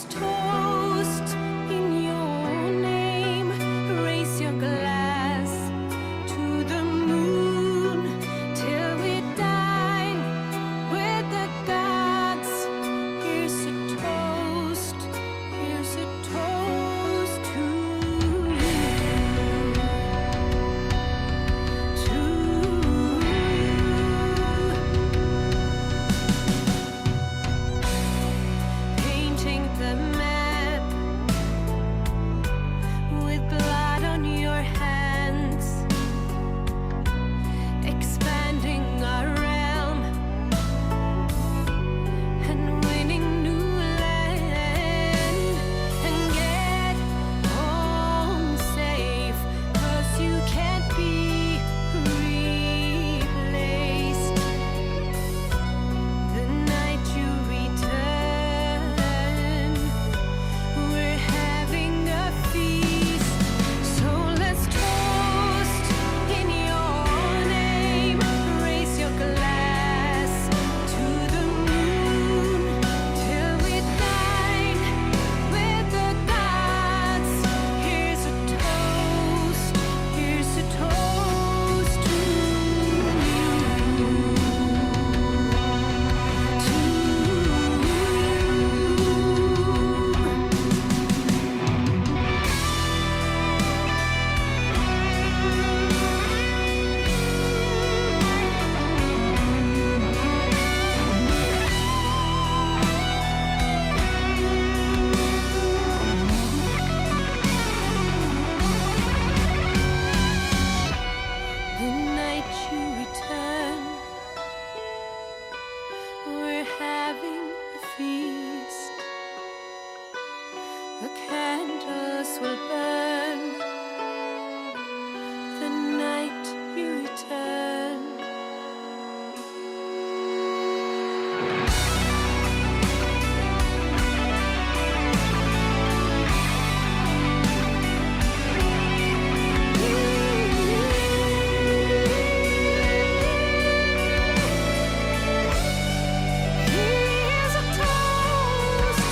let's toast in your name. Raise your glass to the moon till we dine with the gods. Here's a toast to you, painting the map with blood on your hands, expanding our realm and winning new land, and get home safe, 'cause you can't be replaced. The night you return, we're having a feast. So let's toast in your name. Raise your glass to the moon till we dine with the gods. Here's a toast to the night you return, we're having a feast. The candles will burn the night you return. Here's a toast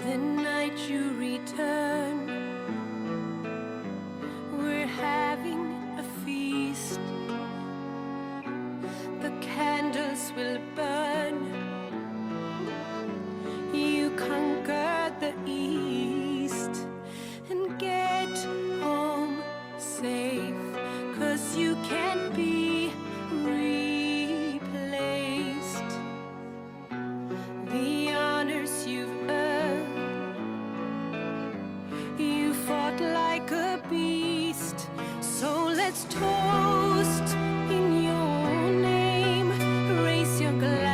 The night you return, we're having a feast. The candles will burn. You conquer the east and get home safe, 'cause you can't be replaced. The honors you've earned, you fought like a beast. So let's toast in your name. Raise your glass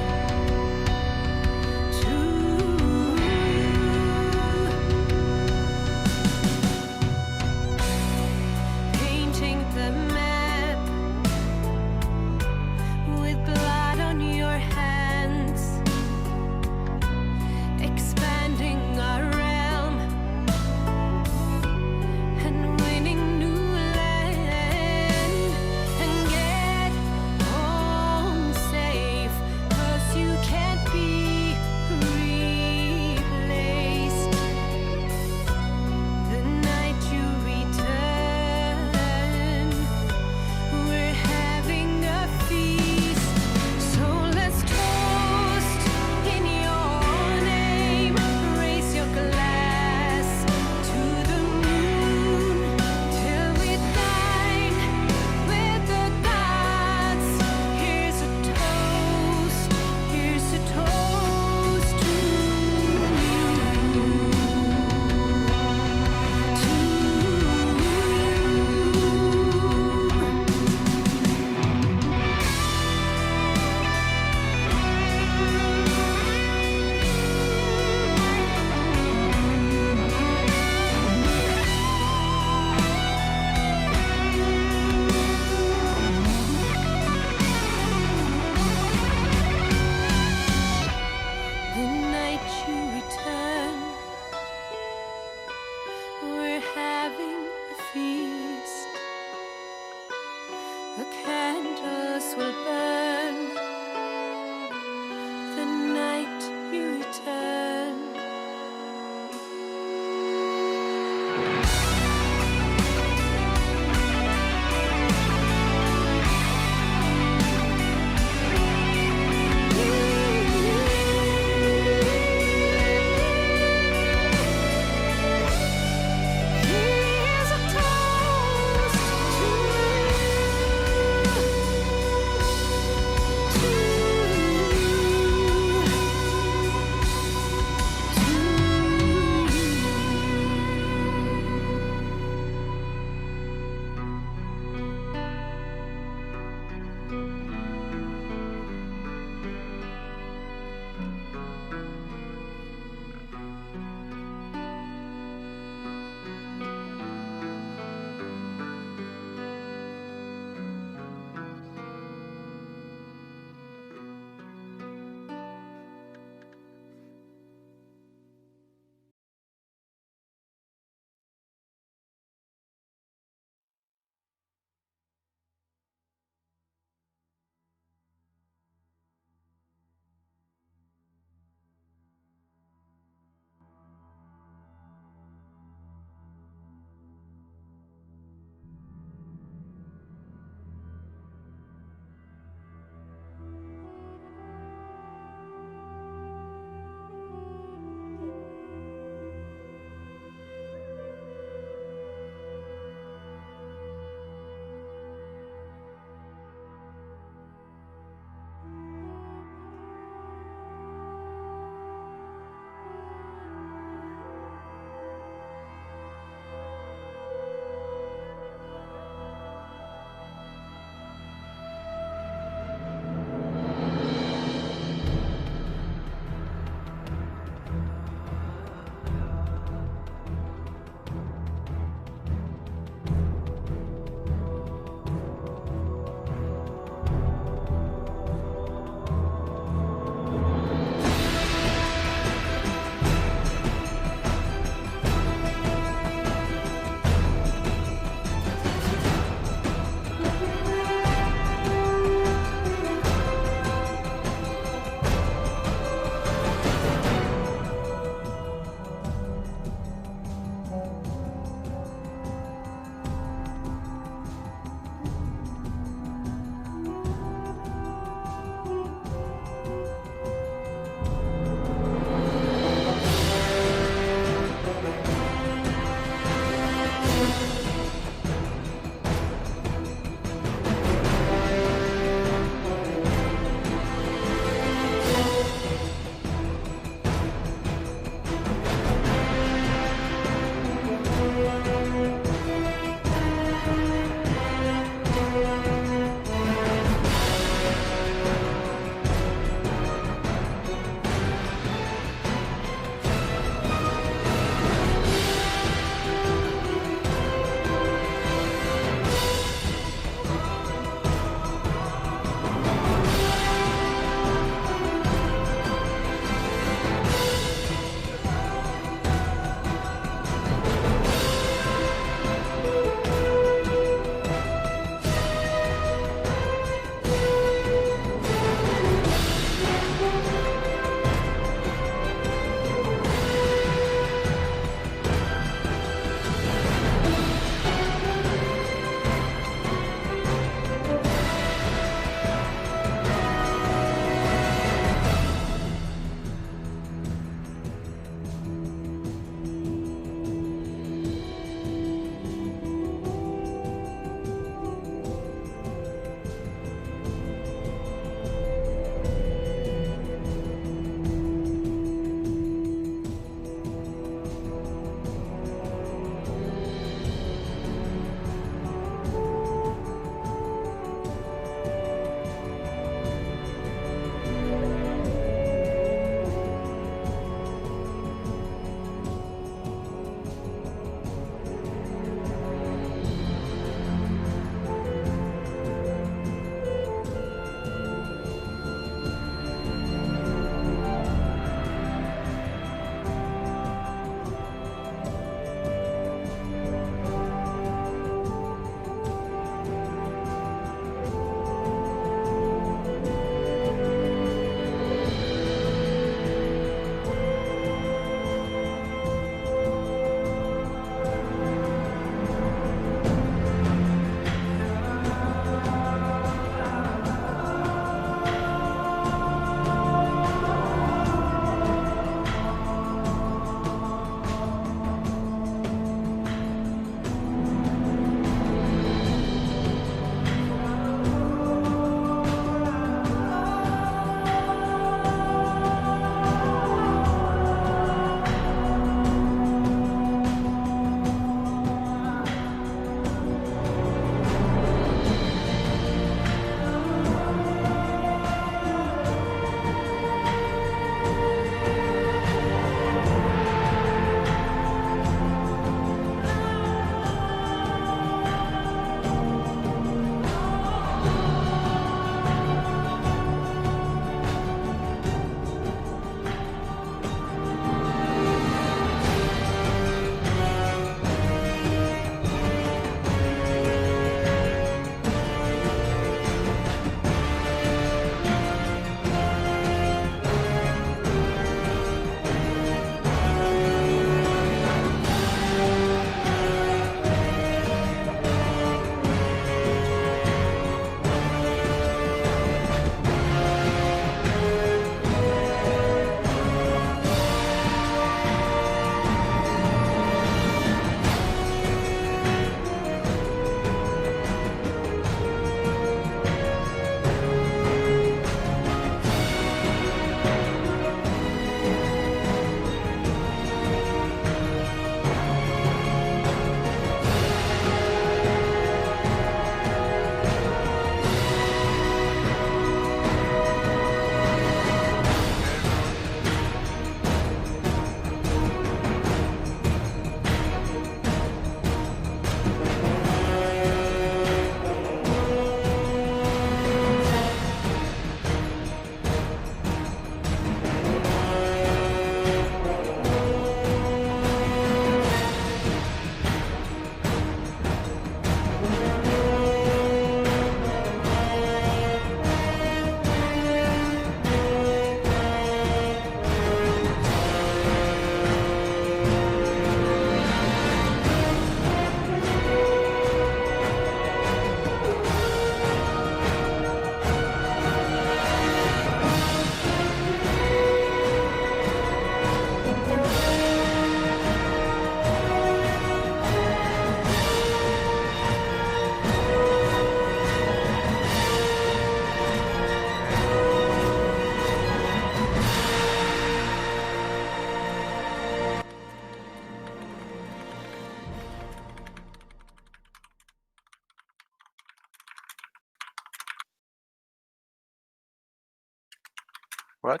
What?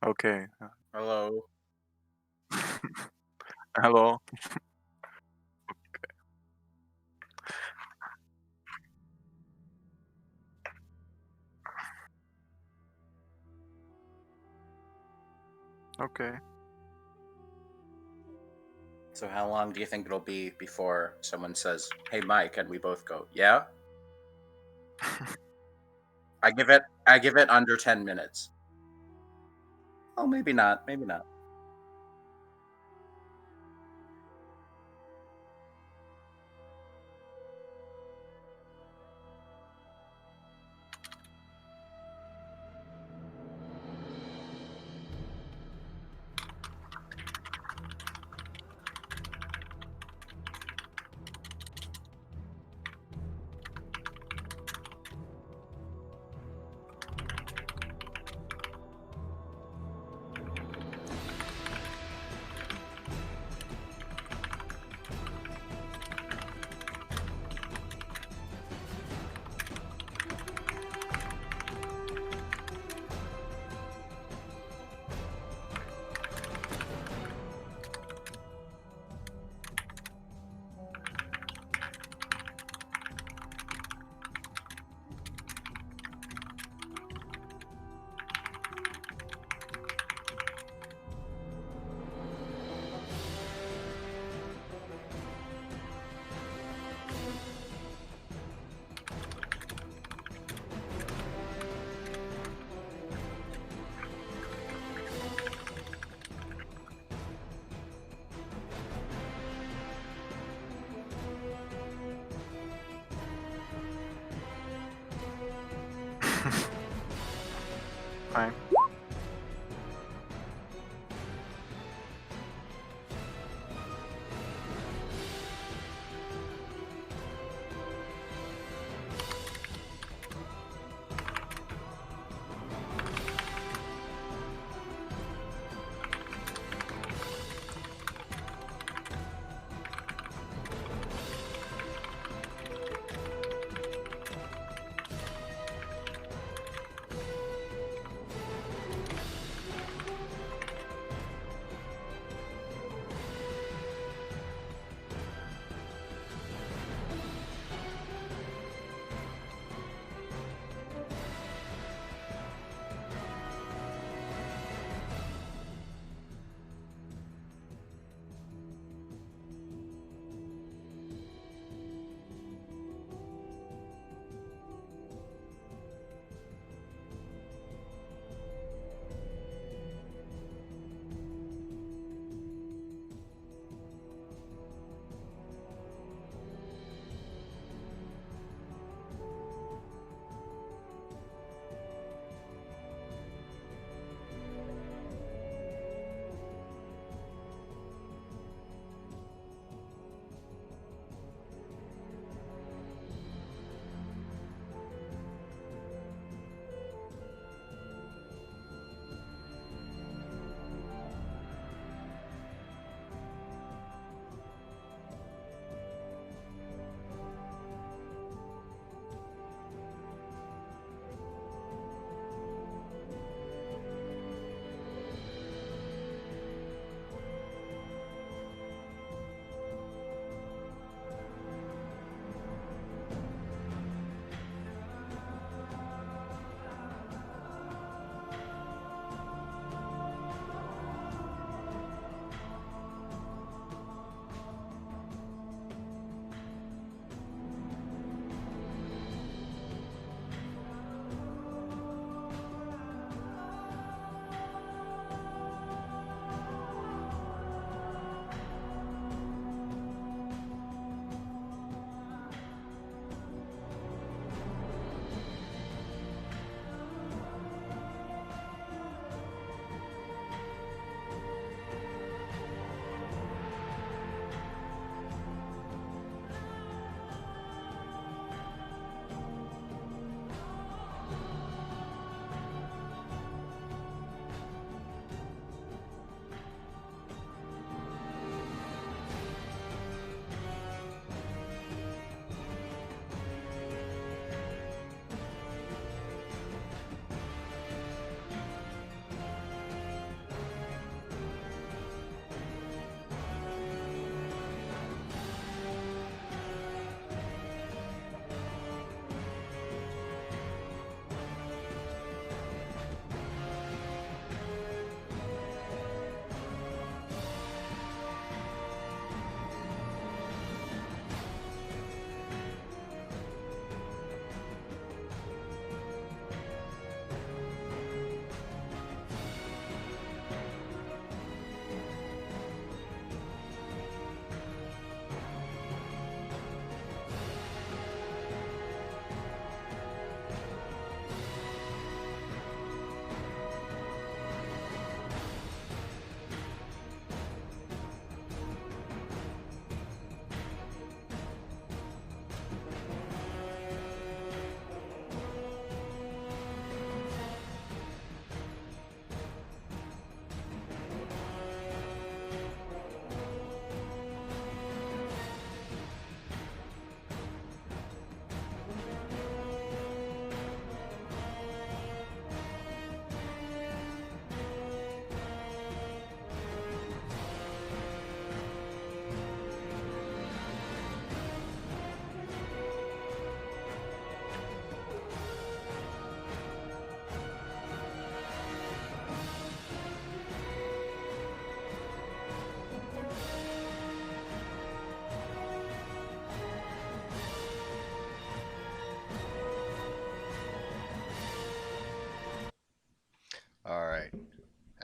Okay. Hello. Hello. Okay. So how long do you think it'll be before someone says, "Hey, Mike," and we both go, "Yeah"? I give it under 10 minutes. Oh, maybe not. Maybe not. Fine.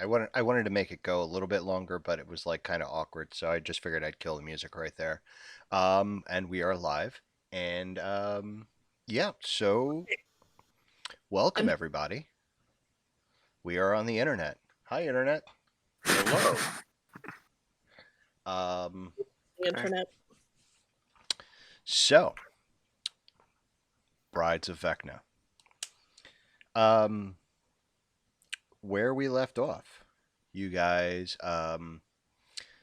I wanted to make it go a little bit longer, but it was like kind of awkward, so I just figured I'd kill the music right there. And we are live, and yeah. So welcome I'm- everybody. We are on the internet. Hi, internet. Hello. The internet. So Brides of Vecna. Where we left off, you guys.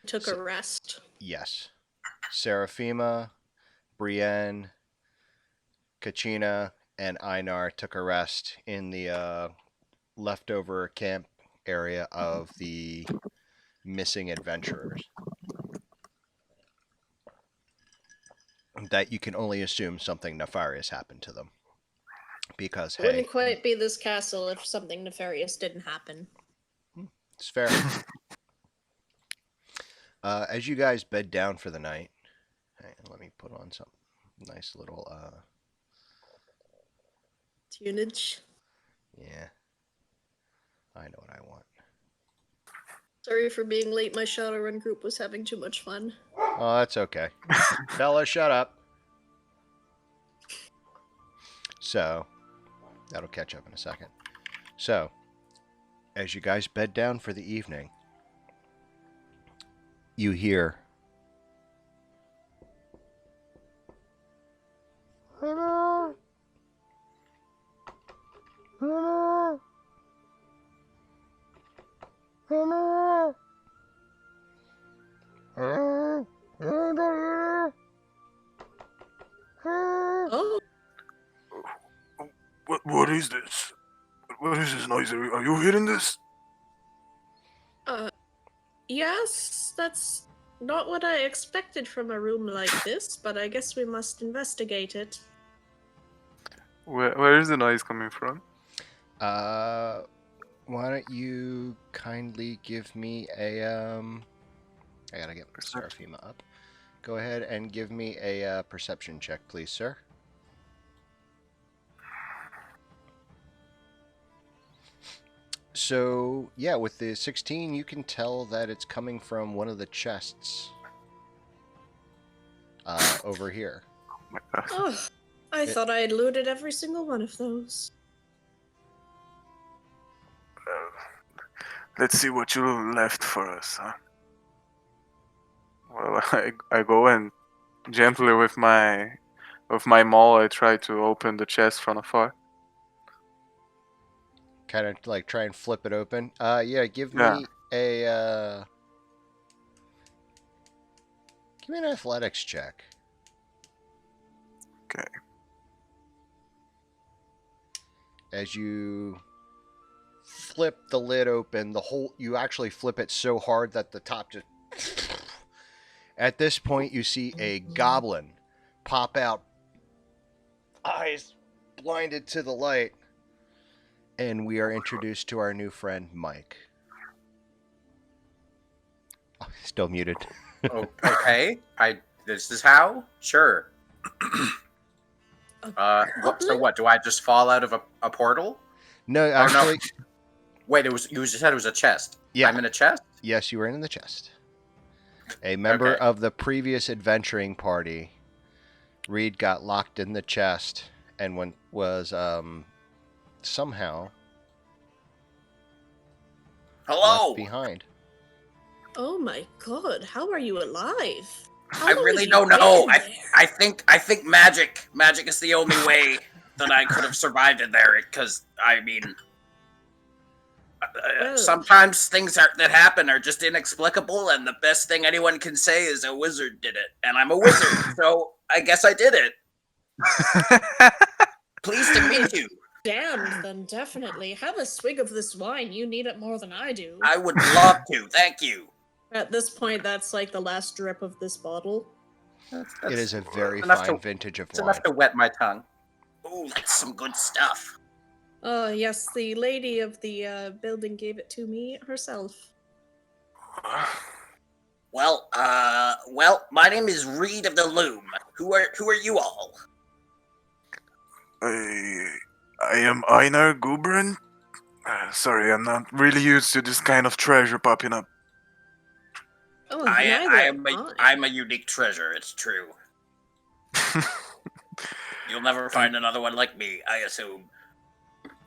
Took a rest. Yes, Seraphima, Brienne, Kachina, and Einar took a rest in the leftover camp area of the missing adventurers. That you can only assume something nefarious happened to them. Because, hey, Wouldn't quite be this castle if something nefarious didn't happen. it's fair. As you guys bed down for the night, let me put on some nice little, Tunage. yeah, I know what I want. Sorry for being late. My Shadowrun group was having too much fun. Oh, that's okay. Bella, shut up. So, that'll catch up in a second. So, as you guys bed down for the evening, you hear... Hello? Hello? Hello? Hello? Hello? Oh, What is this? What is this noise? Are you hearing this? yes, that's not what I expected from a room like this, but I guess we must investigate it. Where is the noise coming from? Why don't you kindly give me a, I gotta get Seraphima up. Go ahead and give me a perception check, please, sir. So, yeah, with the 16, you can tell that it's coming from one of the chests over here. Oh my God. Oh, I thought I had looted every single one of those. Let's see what you left for us, huh? Well, I go and gently with my maul I try to open the chest from afar. Kind of like try and flip it open. Yeah, give Yeah. me a, give me an athletics check. Okay. As you flip the lid open, you actually flip it so hard that the top just... At this point, you see a goblin pop out, eyes blinded to the light, and we are introduced to our new friend, Mike. Oh, still muted. Okay. This is how? Sure. So what? Do I just fall out of a portal? No, actually... Wait, you just said it was a chest. Yeah. I'm in a chest? Yes, you were in the chest. A member Okay. of the previous adventuring party, Reed, got locked in the chest and was somehow Hello. left behind. Oh my god, how are you alive? How I long really have you don't know. been there? I think magic is the only way that I could have survived in there. Because I mean, Well- sometimes things that happen are just inexplicable, and the best thing anyone can say is a wizard did it, and I'm a wizard, so I guess I did it. Pleased to meet you. Damned, then definitely. Have a swig of this wine. You need it more than I do. I would love to. Thank you. At this point, that's like the last drip of this bottle. It is a very enough fine to- vintage of It's wine. enough to wet my tongue. Ooh, that's some good stuff. Yes, the lady of the building gave it to me herself. Well, my name is Reed of the Loom. Who are you all? I am Einar Gubrin. Sorry, I'm not really used to this kind of treasure popping up. Oh, neither I'm a unique treasure. It's true. You'll never find another one like me, I assume.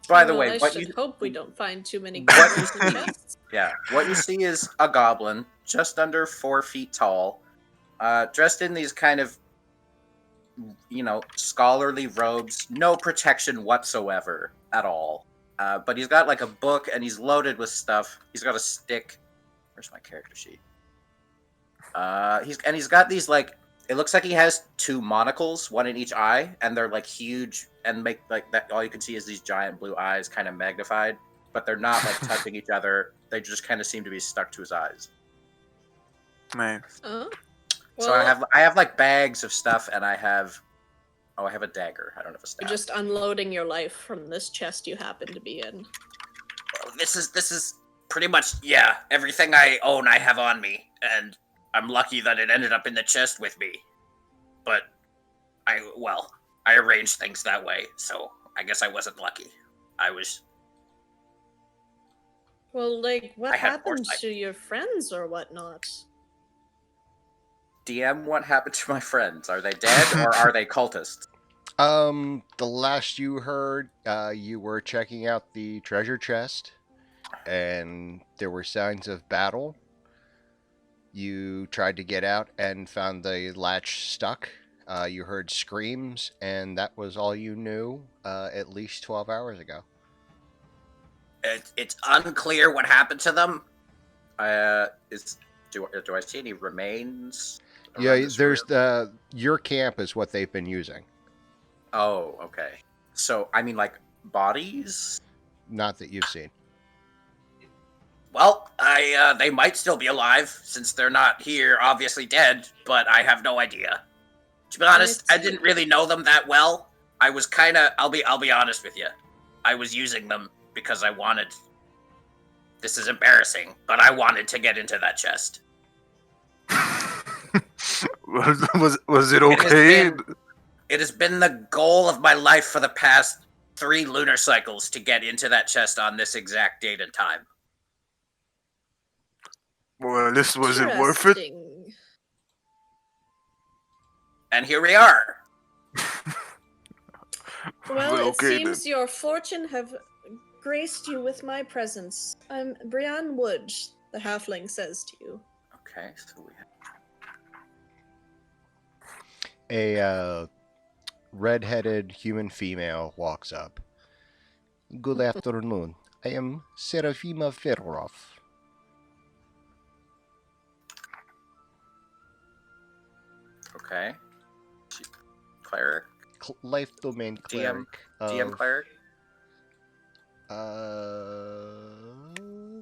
By the way, I what should you hope we don't find too many What goblins you in see- chests. yeah, what you see is a goblin, just under 4 feet tall, dressed in these kind of, scholarly robes, no protection whatsoever at all. But he's got like a book and he's loaded with stuff. He's got a stick. Where's my character sheet? He's got these like. It looks like he has 2 monocles, one in each eye, and they're like huge and make like that. All you can see is these giant blue eyes, kind of magnified, but they're not like touching each other. They just kind of seem to be stuck to his eyes. Nice. Oh. So I have like bags of stuff, and I have a dagger. I don't have a staff. You're just unloading your life from this chest you happen to be in. Well, this is pretty much everything I own I have on me, and I'm lucky that it ended up in the chest with me. But I arranged things that way, so I guess I wasn't lucky. I was. Well, like, what I had happened foresight. to your friends or whatnot? DM, what happened to my friends? Are they dead or are they cultists? The last you heard, you were checking out the treasure chest, and there were signs of battle. You tried to get out and found the latch stuck. You heard screams, and that was all you knew at least 12 hours ago. It's unclear what happened to them. Do I see any remains? Yeah, around this there's room? your camp is what they've been using. Oh, okay. So, I mean, like, bodies? Not that you've seen. Well, they might still be alive, since they're not here, obviously dead, but I have no idea. To be honest, I didn't really know them that well. I was kinda, I'll be honest with you. I was using them because I wanted, this is embarrassing, but I wanted to get into that chest. was it okay? It has been the goal of my life for the past 3 lunar cycles to get into that chest on this exact date and time. Well, was it worth it? Interesting. And here we are. Well, it okay, seems your fortune have graced you with my presence. I'm Brianne Wood, the halfling says to you. Okay, so we have... A red-headed human female walks up. Good afternoon. I am Serafima Ferrov. Okay. Cleric. Life domain cleric. DM cleric.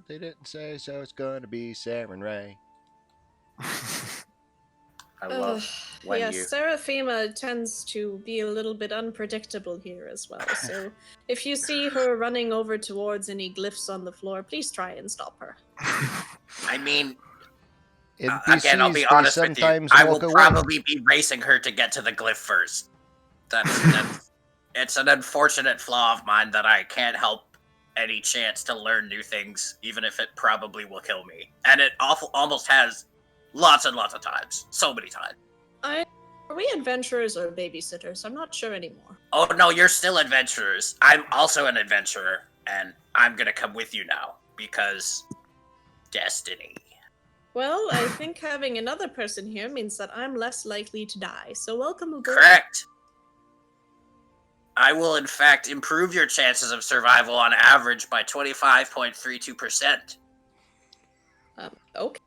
They didn't say, so it's gonna be Saren Ray. I love when yes, you... Seraphima tends to be a little bit unpredictable here as well, so if you see her running over towards any glyphs on the floor, please try and stop her. I mean, NPCs, again, I'll be they honest with you. sometimes I will walk away. probably be racing her to get to the glyph first. That's it's an unfortunate flaw of mine that I can't help any chance to learn new things, even if it probably will kill me. And it almost has lots and lots of times. So many times. Are we adventurers or babysitters? I'm not sure anymore. Oh no, you're still adventurers. I'm also an adventurer, and I'm gonna come with you now, because destiny. Well, I think having another person here means that I'm less likely to die, so welcome aboard. Correct. I will, in fact, improve your chances of survival on average by 25.32%. Okay.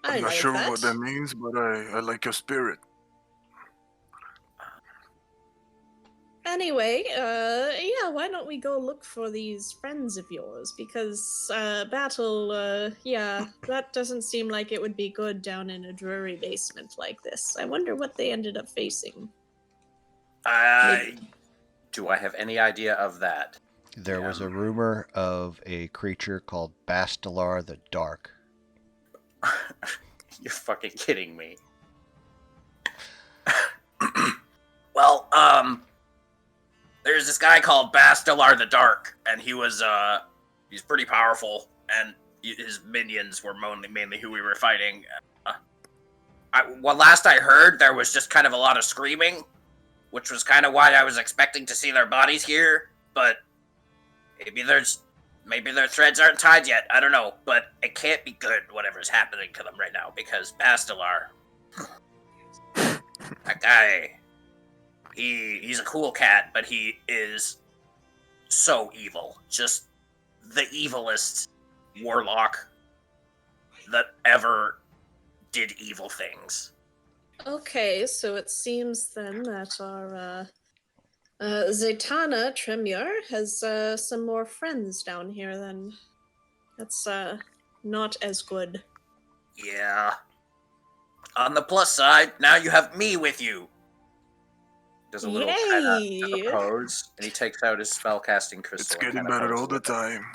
I'm not like sure that. what that means, but I like your spirit. Anyway, why don't we go look for these friends of yours? Because, battle, that doesn't seem like it would be good down in a dreary basement like this. I wonder what they ended up facing. Do I have any idea of that? There was a rumor of a creature called Bastelar the Dark. You're fucking kidding me. Well, there's was this guy called Bastelar the Dark, and he's pretty powerful, and his minions were mainly who we were fighting. Last I heard, there was just kind of a lot of screaming, which was kind of why I was expecting to see their bodies here, but maybe their threads aren't tied yet. I don't know, but it can't be good, whatever's happening to them right now, because Bastelar, that guy, he's a cool cat, but he is so evil. Just the evilest warlock that ever did evil things. Okay, so it seems then that our Zatanna Tremure has some more friends down here then. That's not as good. Yeah. On the plus side, now you have me with you. Does a little Yay! pose, and he takes out his spellcasting crystal. It's and getting kinda better poses all the with it. time.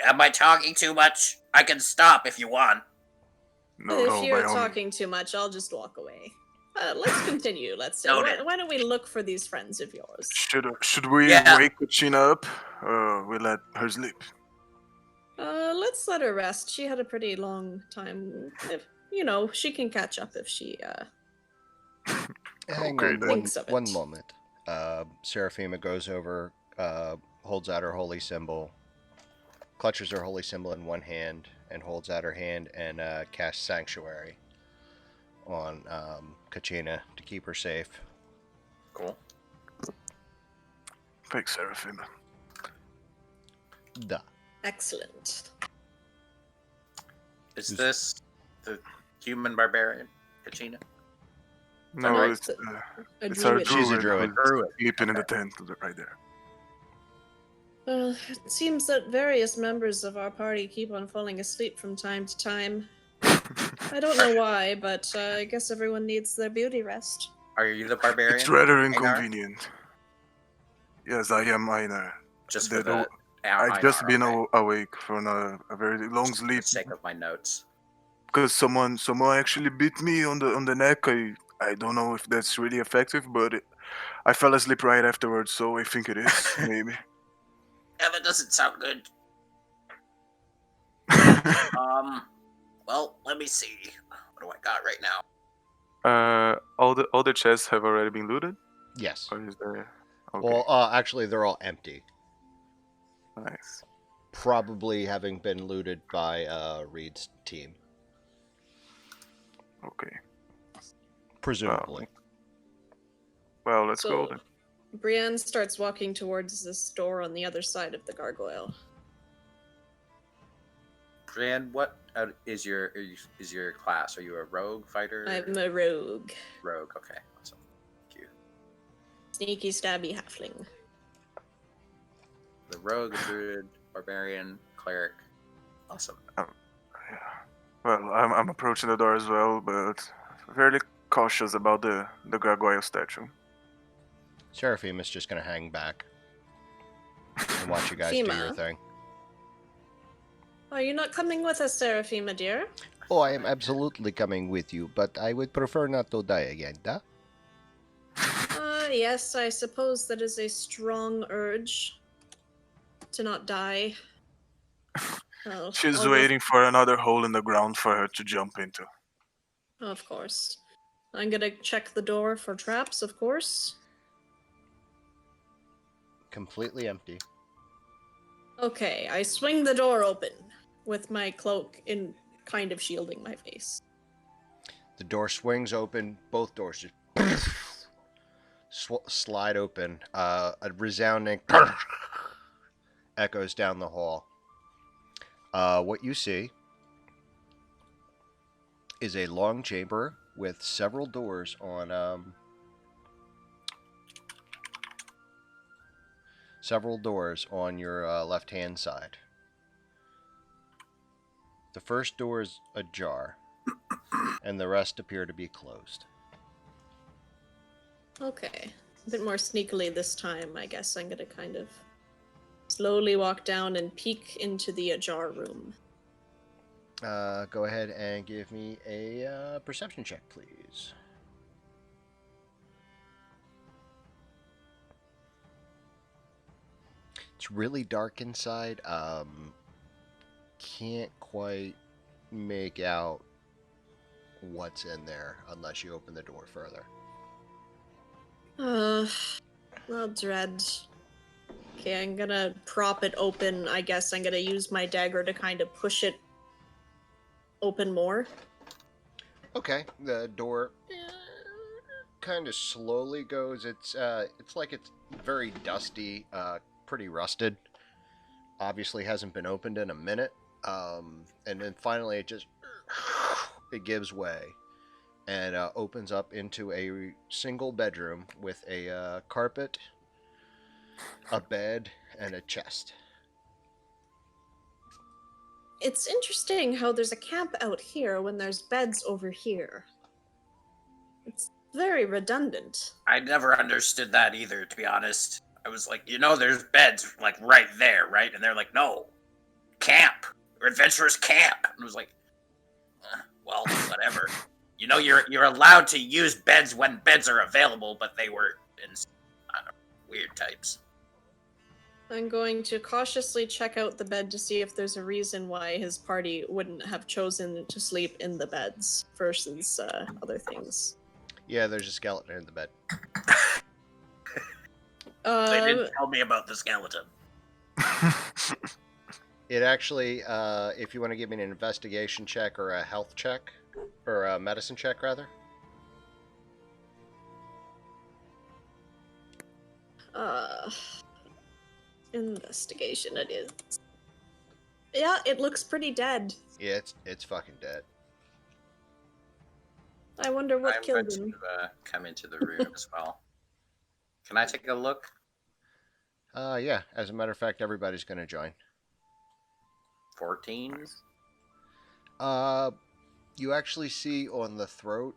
Am I talking too much? I can stop if you want. No, If no, you're by all means. talking too much, I'll just walk away. Let's continue. Let's say. Noted. Why don't we look for these friends of yours? Should we Yeah. wake Kachina up, or we let her sleep? Let's let her rest. She had a pretty long time. If she can catch up if she Hang Okay, on then. thinks of it. one moment. Seraphima goes over, holds out her holy symbol, clutches her holy symbol in one hand, and holds out her hand and casts Sanctuary on Kachina to keep her safe. Cool. Thanks, Seraphim. Duh. Excellent. Is this the human barbarian, Kachina? No, right? it's A it's our druid. She's a druid. druid. who's Druid. Sleeping in the Okay. tent right there. It seems that various members of our party keep on falling asleep from time to time. I don't know why, but I guess everyone needs their beauty rest. Are you the barbarian? It's rather Einar? inconvenient. Yes, I am Einar. Just They for the don't- I've just been awake from a very long for sleep the sake of my notes. because someone actually bit me on the neck. I don't know if that's really effective, but I fell asleep right afterwards, so I think it is maybe. Yeah, that doesn't sound good. Well, let me see. What do I got right now? All the chests have already been looted, Yes. or is there? Okay, Well, actually, they're all empty. nice. Probably having been looted by Reed's team. Okay, Presumably. well, let's So- go then. Brienne starts walking towards this door on the other side of the gargoyle. Brienne, what is your class? Are you a rogue fighter? I'm a rogue. rogue. Okay, awesome. Thank you. Sneaky, stabby halfling. The rogue, druid, barbarian, cleric. Awesome. Yeah. Well, I'm approaching the door as well, but fairly cautious about the gargoyle statue. Seraphim is just going to hang back and watch you guys do your Fima. thing. Are you not coming with us, Seraphima, dear? Oh, I am absolutely coming with you, but I would prefer not to die again, duh? Yes, I suppose that is a strong urge to not die. Well, She's although- waiting for another hole in the ground for her to jump into. Of course. I'm gonna check the door for traps, of course. Completely empty. Okay, I swing the door open with my cloak in kind of shielding my face. The door swings open. Both doors just slide open. A resounding echoes down the hall. What you see is a long chamber with several doors on your left-hand side. The first door is ajar, and the rest appear to be closed. Okay. A bit more sneakily this time, I guess I'm gonna kind of slowly walk down and peek into the ajar room. Go ahead and give me a perception check, please. It's really dark inside. Can't quite make out what's in there unless you open the door further. Well, dread. Okay, I'm gonna prop it open. I guess I'm gonna use my dagger to kind of push it open more. Okay, the door kind of slowly goes. It's like it's very dusty, pretty rusted. Obviously hasn't been opened in a minute. And then finally it gives way and opens up into a single bedroom with a carpet, a bed, and a chest. It's interesting how there's a camp out here when there's beds over here. It's very redundant. I never understood that either, to be honest. I was like, there's beds like right there, right? And they're like, no, camp or adventurers camp. And I was like, well, whatever. You're allowed to use beds when beds are available, but they were in weird types. I'm going to cautiously check out the bed to see if there's a reason why his party wouldn't have chosen to sleep in the beds versus other things. Yeah, there's a skeleton in the bed. They didn't tell me about the skeleton. It actually, if you want to give me an investigation check or a health check, or a medicine check, rather. Investigation it is. Yeah, it looks pretty dead. Yeah, it's fucking dead. I wonder what I'm killed going him. to come into the room as well. Can I take a look? Yeah, as a matter of fact, everybody's going to join. 14? You actually see on the throat,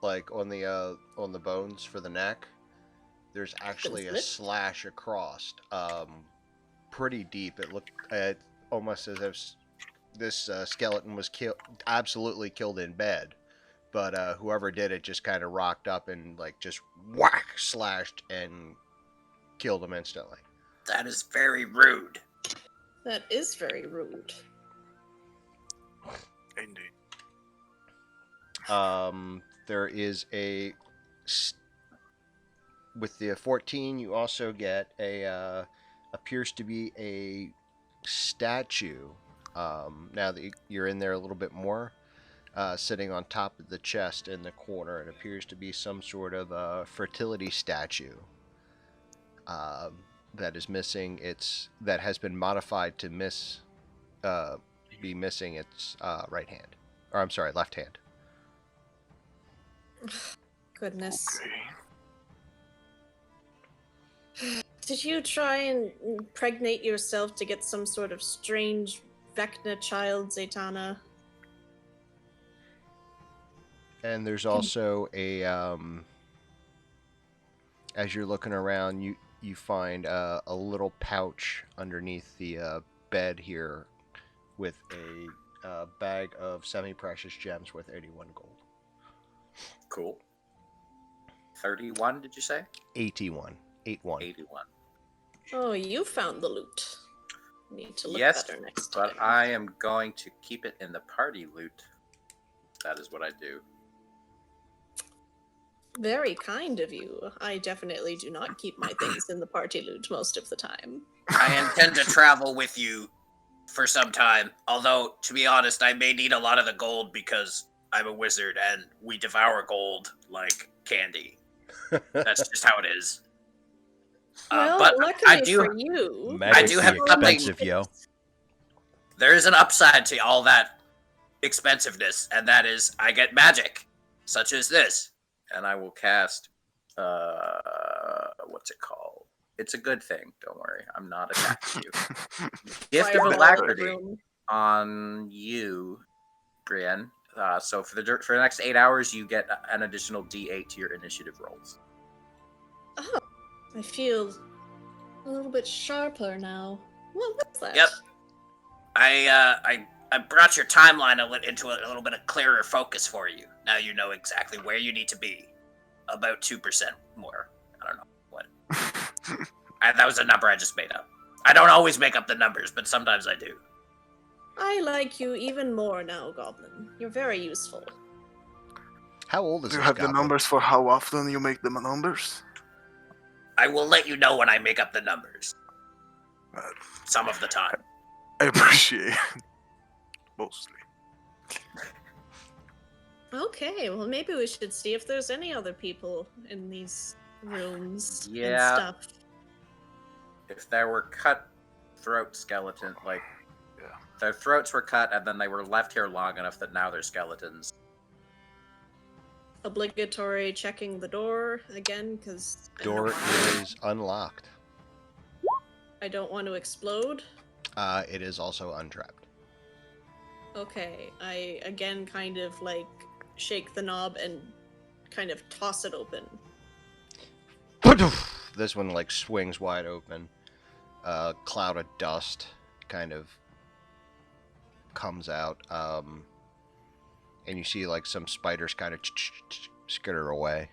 like on the bones for the neck, there's actually a slash across, pretty deep. It looked almost as if this skeleton was absolutely killed in bed, but whoever did it just kind of rocked up and like just whack slashed and killed him instantly. That is very rude. That is very rude. Indeed. There is with the 14, you also get appears to be a statue. Now that you're in there a little bit more, sitting on top of the chest in the corner, it appears to be some sort of fertility statue. That is missing that has been modified to be missing its right hand, or I'm sorry, left hand. Goodness. Okay. Did you try and impregnate yourself to get some sort of strange Vecna child, Zatanna? And there's also as you're looking around, you find a little pouch underneath the bed here with a bag of semi-precious gems worth 81 gold. Cool. 31, did you say? 81. 81. 81. Oh, you found the loot. Need to look Yes, better next time. but I am going to keep it in the party loot. That is what I do. Very kind of you. I definitely do not keep my things in the party loot most of the time. I intend to travel with you for some time. Although, to be honest, I may need a lot of the gold because I'm a wizard and we devour gold like candy. That's just how it is. Well, but luckily I do, for you, I do have something. Expensive, yo. There is an upside to all that expensiveness, and that is I get magic, such as this, and I will cast. What's it called? It's a good thing. Don't worry, I'm not attacking you. Gift of Fireball in the Alacrity room. on you, Brienne. So for the next 8 hours, you get an additional D8 to your initiative rolls. Oh, I feel a little bit sharper now. What's that? Yep. I brought your timeline into a little bit of clearer focus for you. Now you know exactly where you need to be. About 2% more. I don't know what. That was a number I just made up. I don't always make up the numbers, but sometimes I do. I like you even more now, Goblin. You're very useful. How old is Do you this have the goblin? numbers for how often you make the numbers? I will let you know when I make up the numbers. Uh, Some of the time. I appreciate it. Mostly. Okay, well, maybe we should see if there's any other people in these rooms and Yeah. stuff. If there were cutthroat skeleton, like Yeah. their throats were cut and then they were left here long enough that now they're skeletons. Obligatory checking the door again, because Door is unlocked. I don't want to explode. It is also untrapped. Okay, I again kind of like shake the knob and kind of toss it open. This one like swings wide open. A cloud of dust kind of comes out. And you see like some spiders kind of skitter away.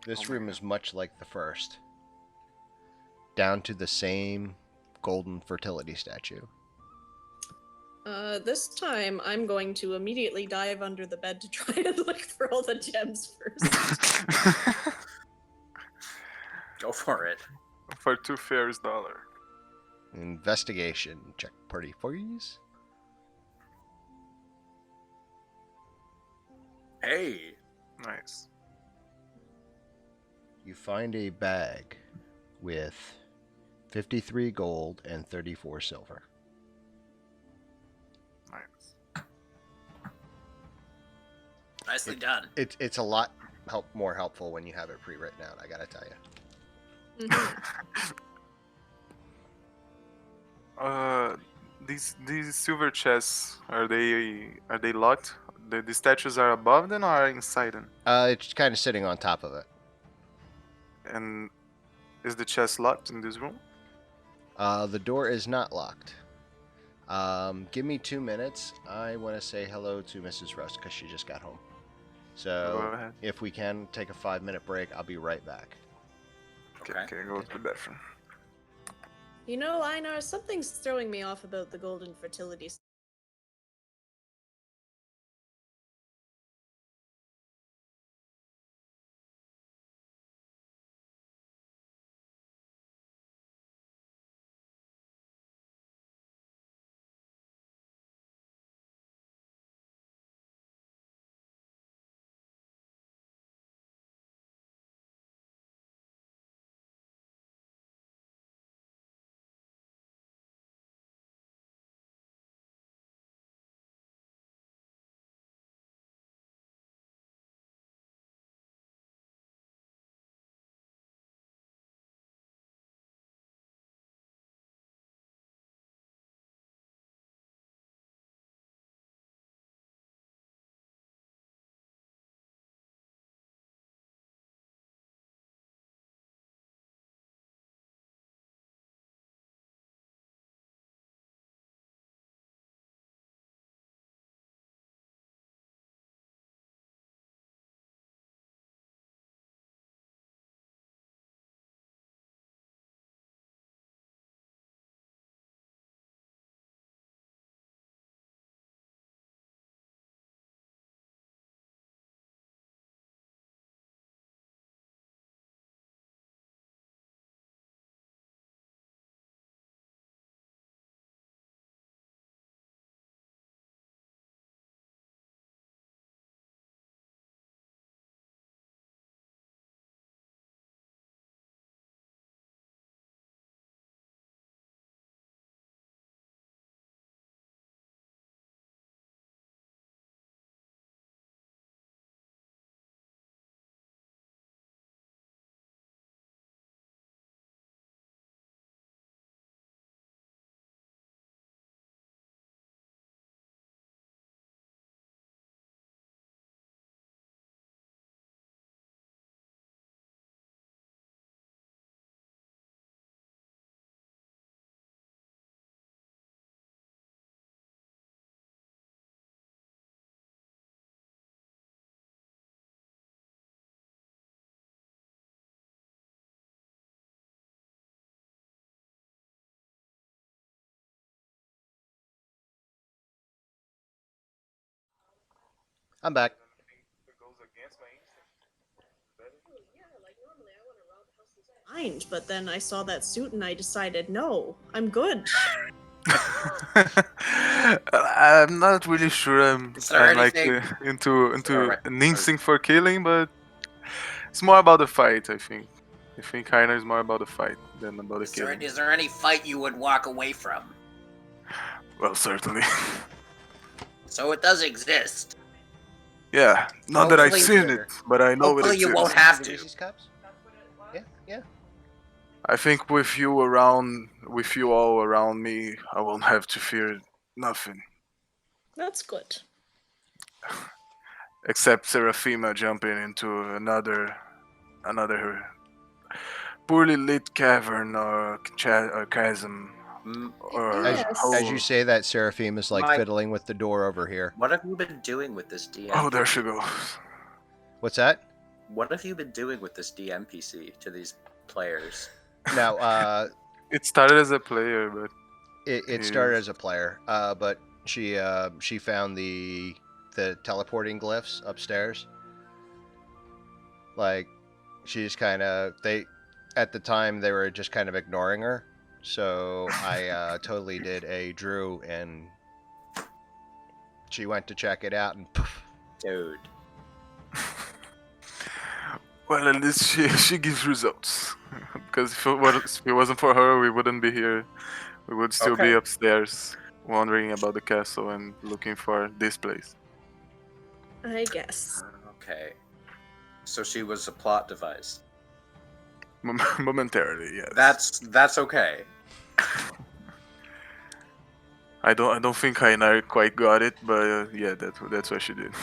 This room is much like the first. Down to the same golden fertility statue. This time I'm going to immediately dive under the bed to try and look for all the gems first. Go for it. For $2 $. Investigation check, party please. Hey. Nice. You find a bag with 53 gold and 34 silver. Nice. Nicely done. It's a lot more helpful when you have it pre-written out, I gotta tell you. These silver chests, are they locked? The statues are above them or are inside them? It's kind of sitting on top of it. And is the chest locked in this room? The door is not locked. Give me 2 minutes. I want to say hello to Mrs. Russ because she just got home. Go So ahead. if we can take a 5-minute break, I'll be right back. Okay. Okay, go to the bathroom. You know, Einar, something's throwing me off about the golden fertility I'm back. Mind, but then I saw that suit and I decided, no, I'm good. I'm not really sure. Is there I'm like anything? into Alright. an instinct for killing, but it's more about the fight. I think. I think Heiner is more about the fight than about the killing. Is there any fight you would walk away from? Well, certainly. So it does exist. Yeah, not that I've Hopefully- seen it, but I know it Hopefully you exists. won't have to. Reese's cups? Yeah, yeah. I think with you all around me, I won't have to fear nothing That's good. except Seraphima jumping into another poorly lit cavern or chasm Mm, or Yes. As you say that, Seraphim is like My- fiddling with the door over here. What have you been doing with this DM? Oh, there she goes. What's that? What have you been doing with this DMPC to these players? Now, It started as a player, but it started as a player, but she found the teleporting glyphs upstairs. Like, she just kind of at the time they were just kind of ignoring her. So I totally did a Drew, and she went to check it out, and poof. Dude. well, at least she gives results. Because if it wasn't for her, we wouldn't be here. We would still be Okay. upstairs, wandering about the castle and looking for this place. I guess. Okay. So she was a plot device. Momentarily, yes. That's okay. I don't think Haina quite got it, but yeah, that's what she did.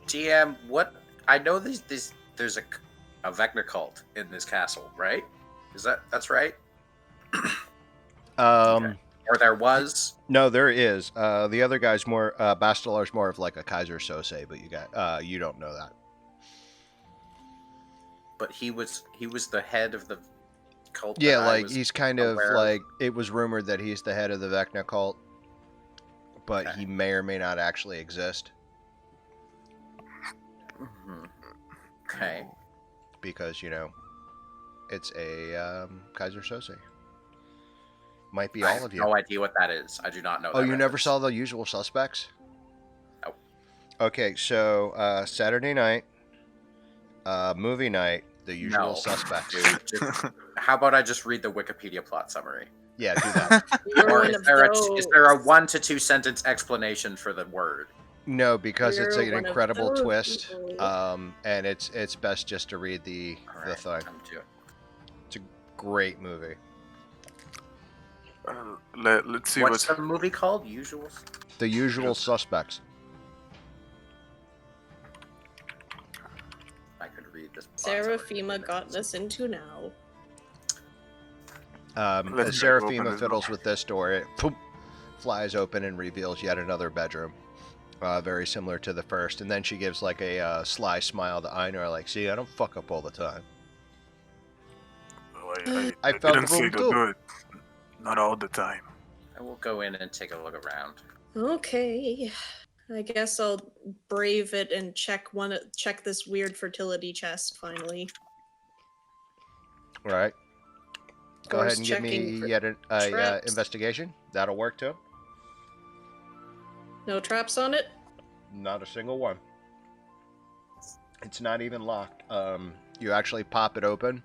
GM, what? I know there's a Vecna cult in this castle, right? That's right? Um, Or there was? no, there is. The other guy's more Bastelar's more of like a Kaiser Sose, but you don't know that. But he was the head of the cult. Yeah, that I like was he's kind of aware like it was rumored that he's the head of the Vecna cult, but Okay. he may or may not actually exist Mhm. Okay. because it's a Kaiser Sose. Might be I all have of you. no idea what that is. I do not know. Oh, that you never reference. saw The Usual Suspects? Nope. Okay, so Saturday night, movie night, The Usual No. Suspects. Dude, how about I just read the Wikipedia plot summary? Yeah, do that. You're Or one is of there, those. is there a 1 to 2 sentence explanation for the word? No, because it's You're an one of incredible those twist, people. and it's best just to read the Alright, thing. I'm to it. It's a great movie. Let's see What's the movie called? Usual. The Usual Suspects. I could read this. plot summary. Seraphima got us into now. Let's As try to open Seraphima this fiddles door. with this door, it poof, flies open and reveals yet another bedroom. Very similar to the first. And then she gives like a sly smile to Einar, like, see, I don't fuck up all the time. Well, I I found didn't the say room to too. do it. Not all the time. I will go in and take a look around. Okay. I guess I'll brave it and check this weird fertility chest finally. All right. Go course, ahead and give me checking for yet a traps. investigation. That'll work too. No traps on it? Not a single one. It's not even locked. You actually pop it open,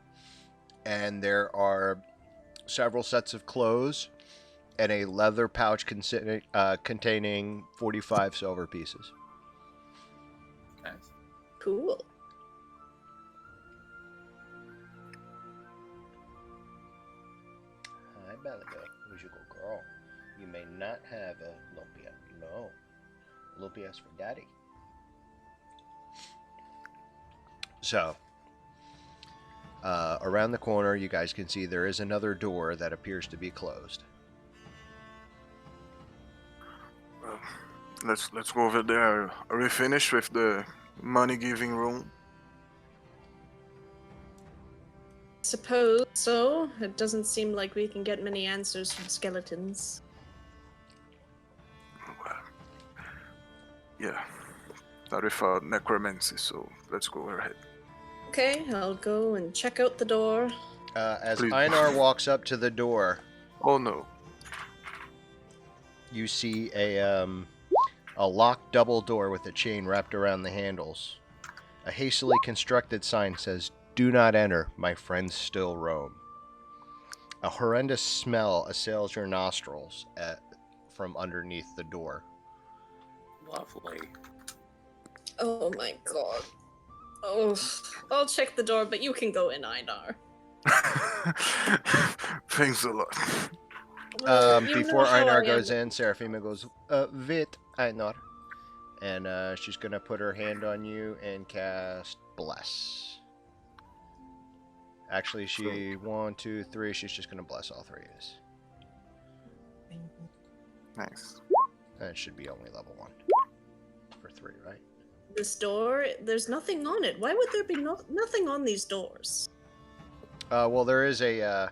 and there are several sets of clothes and a leather pouch containing 45 silver pieces. Nice. Cool. Hi, Balaga. Who's your good girl? You may not have a Lupia. No. Lupia's for daddy. So, around the corner, you guys can see there is another door that appears to be closed. Well, let's go over there. Are we finished with the money giving room? Suppose so. It doesn't seem like we can get many answers from skeletons. Yeah. Not without necromancy, so let's go ahead. Okay, I'll go and check out the door. As Please. Einar walks up to the door, Oh no. you see a locked double door with a chain wrapped around the handles. A hastily constructed sign says, "Do not enter, my friends still roam." A horrendous smell assails your nostrils from underneath the door. Lovely. Oh my god. Oh, I'll check the door, but you can go in, Einar. Thanks a lot. You Before know how Einar I goes am. in, Seraphima goes, "Vit, Einar." And she's going to put her hand on you and cast Bless. Actually, she, 1, 2, 3, she's just going to bless all 3 of us. Nice. That should be only level 1 for 3, right? This door, there's nothing on it. Why would there be nothing on these doors? Well, there is a,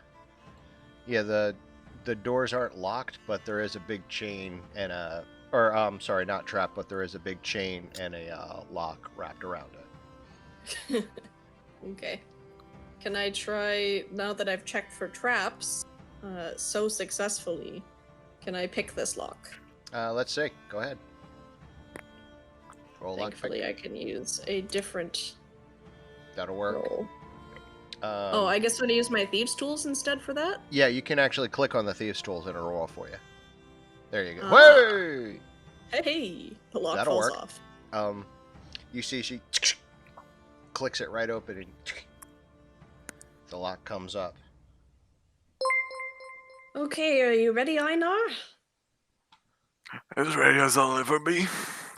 yeah, the doors aren't locked, but there is a big chain and a, or, sorry, not trap, but there is a big chain and a lock wrapped around it. Okay. Can I try, now that I've checked for traps so successfully, can I pick this lock? Let's see. Go ahead. Roll lock pick. Thankfully, I can use a different That'll work. roll. Oh, I guess I'm gonna use my thieves' tools instead for that? Yeah, you can actually click on the thieves' tools and it'll roll for you. There you go. Ah. Hey! Hey! The lock That'll falls work. off. You see she clicks it right open and the lock comes up. Okay, are you ready, Einar? As ready as I'll ever be.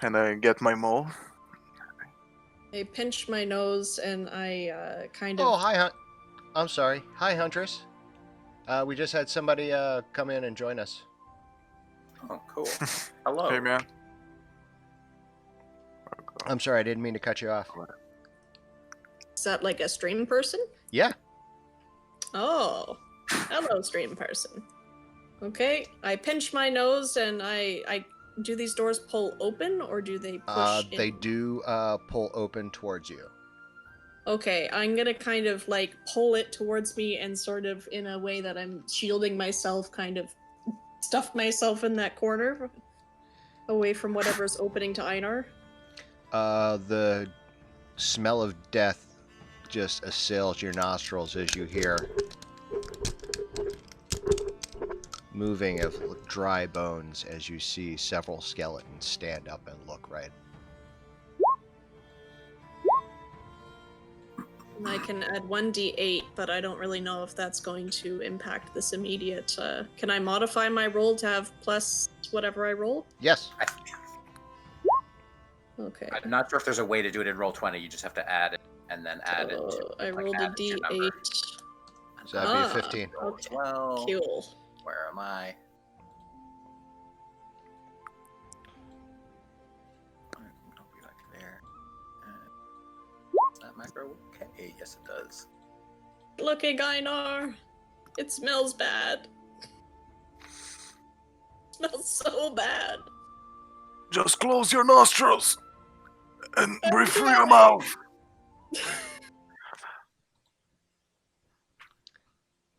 And I get my maul. I pinch my nose and I kind of. Oh, hi, I'm sorry. Hi, Huntress. We just had somebody come in and join us. Oh, cool. Hello. Hey, man. I'm sorry, I didn't mean to cut you off. Is that like a stream person? Yeah. Oh, hello, stream person. Okay, I pinch my nose and I do these doors pull open or do they push in? They do pull open towards you. Okay, I'm gonna kind of like pull it towards me and sort of in a way that I'm shielding myself, kind of stuff myself in that corner away from whatever's opening to Einar. The smell of death just assails your nostrils as you hear moving of dry bones as you see several skeletons stand up and look right. And I can add 1d8, but I don't really know if that's going to impact this immediate. Can I modify my roll to have plus whatever I roll? Yes. Okay. I'm not sure if there's a way to do it in Roll20. You just have to add it and then add it. So I like, rolled a add it to your number. d8. So that'd be a 15. Roll as Okay. well. Cool. Where am I? Don't be like there. Does that macro? Okay, yes it does. Looking, Einar. It smells bad. It smells so bad. Just close your nostrils and breathe through your mouth.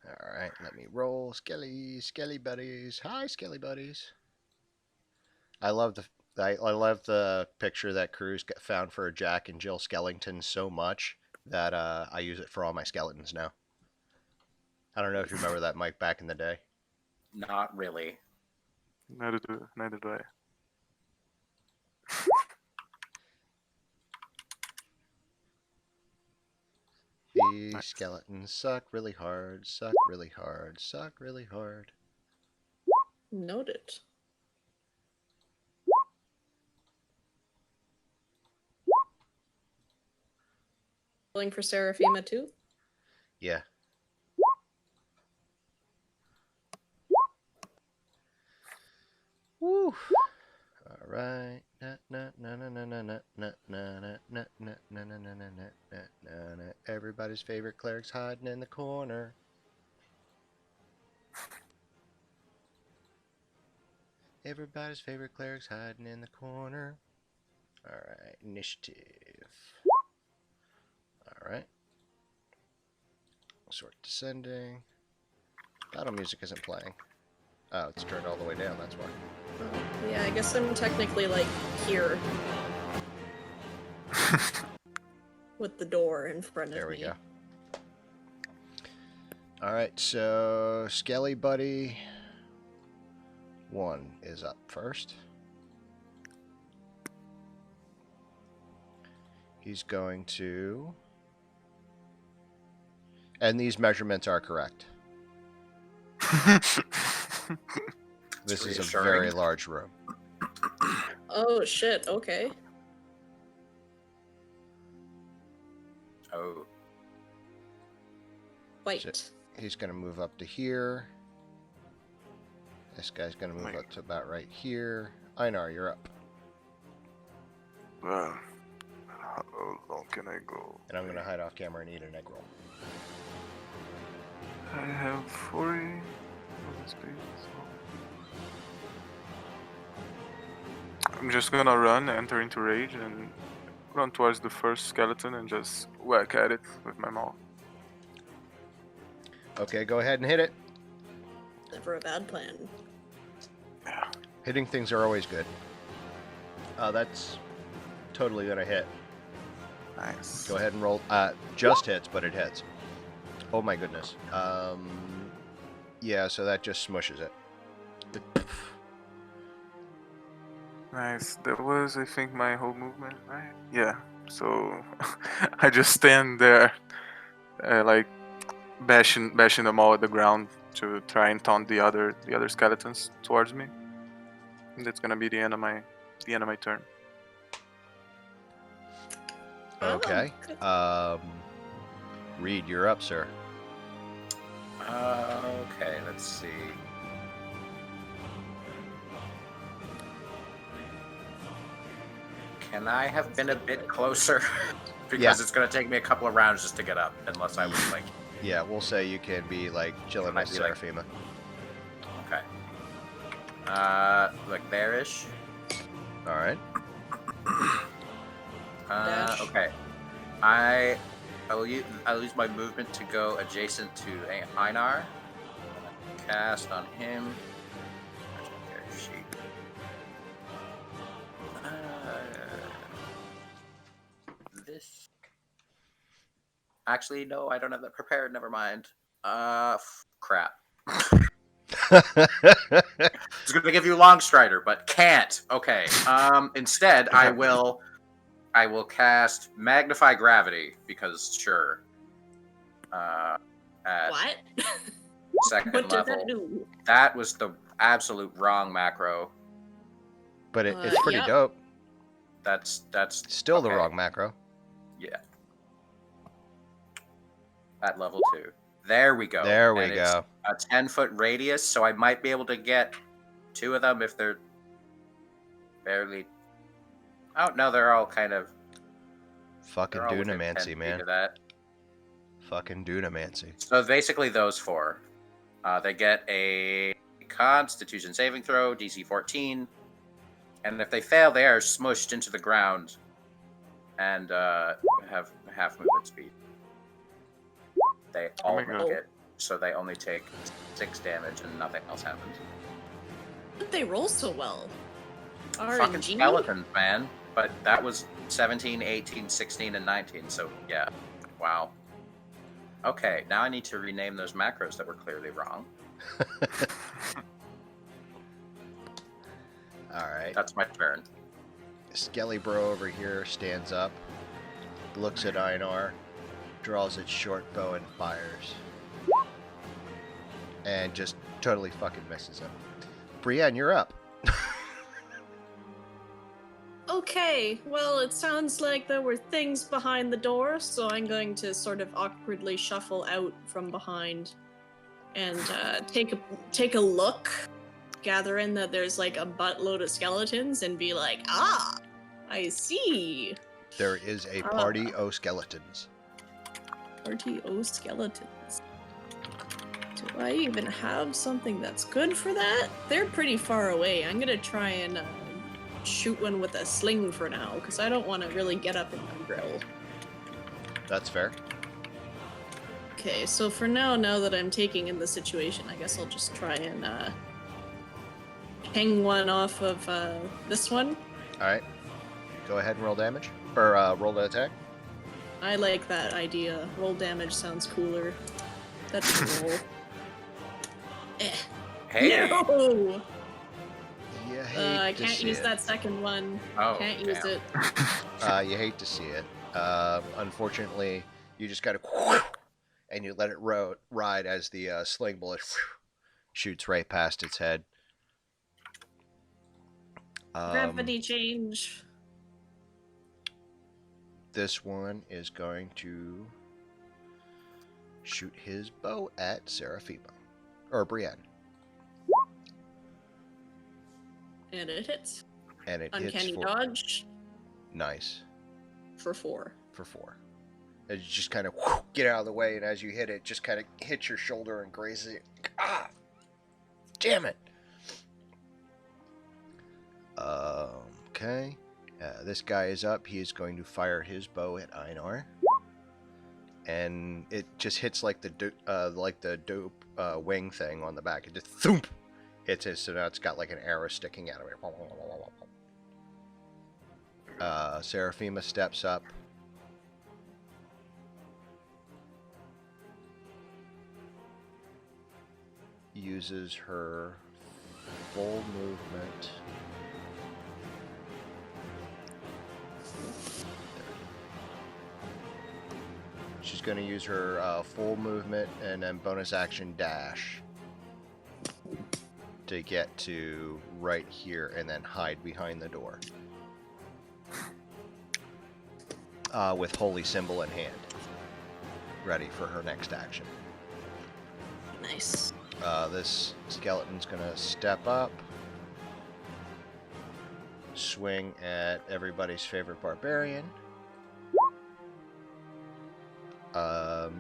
All right, let me roll. Skelly buddies. Hi, Skelly buddies. I love the picture that Cruz found for Jack and Jill Skellington so much that I use it for all my skeletons now. I don't know if you remember that, Mike, back in the day. Not really. Neither do I. These skeletons suck really hard, suck really hard, suck really hard. Noted. Rolling for Seraphima too? Yeah. Woo. All right. Everybody's favorite cleric's hiding in the corner. Everybody's favorite cleric's hiding in the corner. right, initiative. All right. Sort descending. Battle music isn't playing. Oh, it's turned all the way down, that's why. Oh, yeah, I guess I'm technically like here. With the door in front of me. There we go. Alright, so Skelly Buddy 1 is up first. He's going to... And these measurements are correct. This is a very large room. Oh shit, okay. Oh. Wait. So he's going to move up to here. This guy's going to move up to about right here. Einar, you're up. Well, how long can I go? And I'm going to hide off camera and eat an egg roll. I have 40 space. I'm just gonna run, enter into rage, and run towards the first skeleton and just whack at it with my maul. Okay, go ahead and hit it. Never a bad plan. Yeah. Hitting things are always good. That's totally gonna hit. Nice. Go ahead and roll. Just hits, but it hits. Oh my goodness. Yeah, so that just smushes it. Nice. That was, I think, my whole movement, right? Yeah. So I just stand there, like bashing them all at the ground to try and taunt the other skeletons towards me. And that's gonna be the end of my turn. Okay. Reed, you're up, sir. Okay, let's see. Can I have been a bit closer? Because it's going to take me a couple of rounds just to get up, unless I was like... Yeah, we'll say you can be, like, chilling with Seraphima. Okay. Like there-ish. Alright. Okay. I'll use my movement to go adjacent to Einar. Cast on him. This. Actually, no, I don't have that prepared. Never mind. Crap. It's gonna give you Long Strider, but can't. Okay. Instead, I will cast Magnify Gravity because sure. At What? second What level. did that do? That was the absolute wrong macro. But it's pretty yeah. dope. That's Still the okay. wrong macro. Yeah. At level 2. There we go. There we And go. It's a 10-foot radius, so I might be able to get 2 of them if they're barely... Oh, no, they're all kind of... Fucking they're all within 10 Dunamancy, feet man. of that. Fucking Dunamancy. So basically those 4. They get a Constitution saving throw, DC 14, and if they fail, they are smushed into the ground and have half movement speed. They all make it, so they only take 6 damage and nothing else happens. But they roll so well. Fucking RNG? skeletons, man. But that was 17, 18, 16, and 19, so yeah. Wow. Okay, now I need to rename those macros that were clearly wrong. Alright. That's my turn. Skelly Bro over here stands up, looks at Einar, draws its short bow and fires. And just totally fucking misses him. Brienne, you're up. Okay, well, it sounds like there were things behind the door, so I'm going to sort of awkwardly shuffle out from behind and take a look, gather in that there's like a buttload of skeletons, and be like, ah, I see. There is a party o' skeletons. Party o' skeletons. Do I even have something that's good for that? They're pretty far away. I'm gonna try and shoot one with a sling for now, because I don't want to really get up in my grill. That's fair. Okay, so for now that I'm taking in the situation, I guess I'll just try and ping one off of this one. Alright. Go ahead and roll damage. Or roll the attack. I like that idea. Roll damage sounds cooler. That's roll. Hey. No! You hate I to can't see use it. that second one. Oh, Can't use damn. it. You hate to see it. Unfortunately, you just gotta and you let it ride as the sling bullet shoots right past its head. Gravity change. This one is going to shoot his bow at Seraphima. Or Brienne. And it hits. And it Uncanny hits for... dodge Nice. for 4. For 4. And you just kind of get out of the way, and as you hit it, just kind of hits your shoulder and grazes it. Ah! Damn it! Okay. This guy is up. He is going to fire his bow at Einar. And it just hits like the dope wing thing on the back. It just thump hits it, so now it's got like an arrow sticking out of it. Seraphima steps up. Uses her full movement. She's going to use her full movement and then bonus action dash to get to right here and then hide behind the door. With Holy Symbol in hand. Ready for her next action. Nice. This skeleton's going to step up. Swing at everybody's favorite barbarian.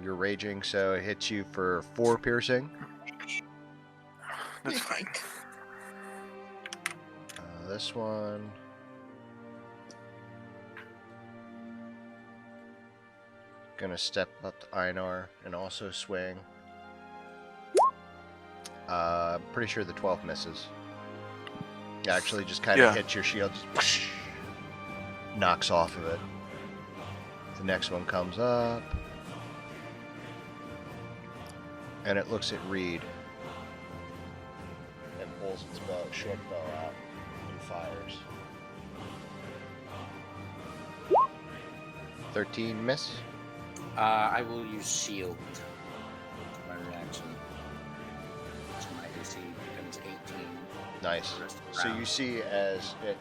You're raging, so it hits you for 4 piercing. That's fine. This one. Gonna step up to Einar and also swing. Pretty sure the 12 misses. Actually, just kind of hits your shield, just knocks off of it. The next one comes up. And it looks at Reed and pulls its short bow out and fires. 13 miss. I will use shield. My reaction. So my AC becomes 18. Nice. The rest of the So round. you see as it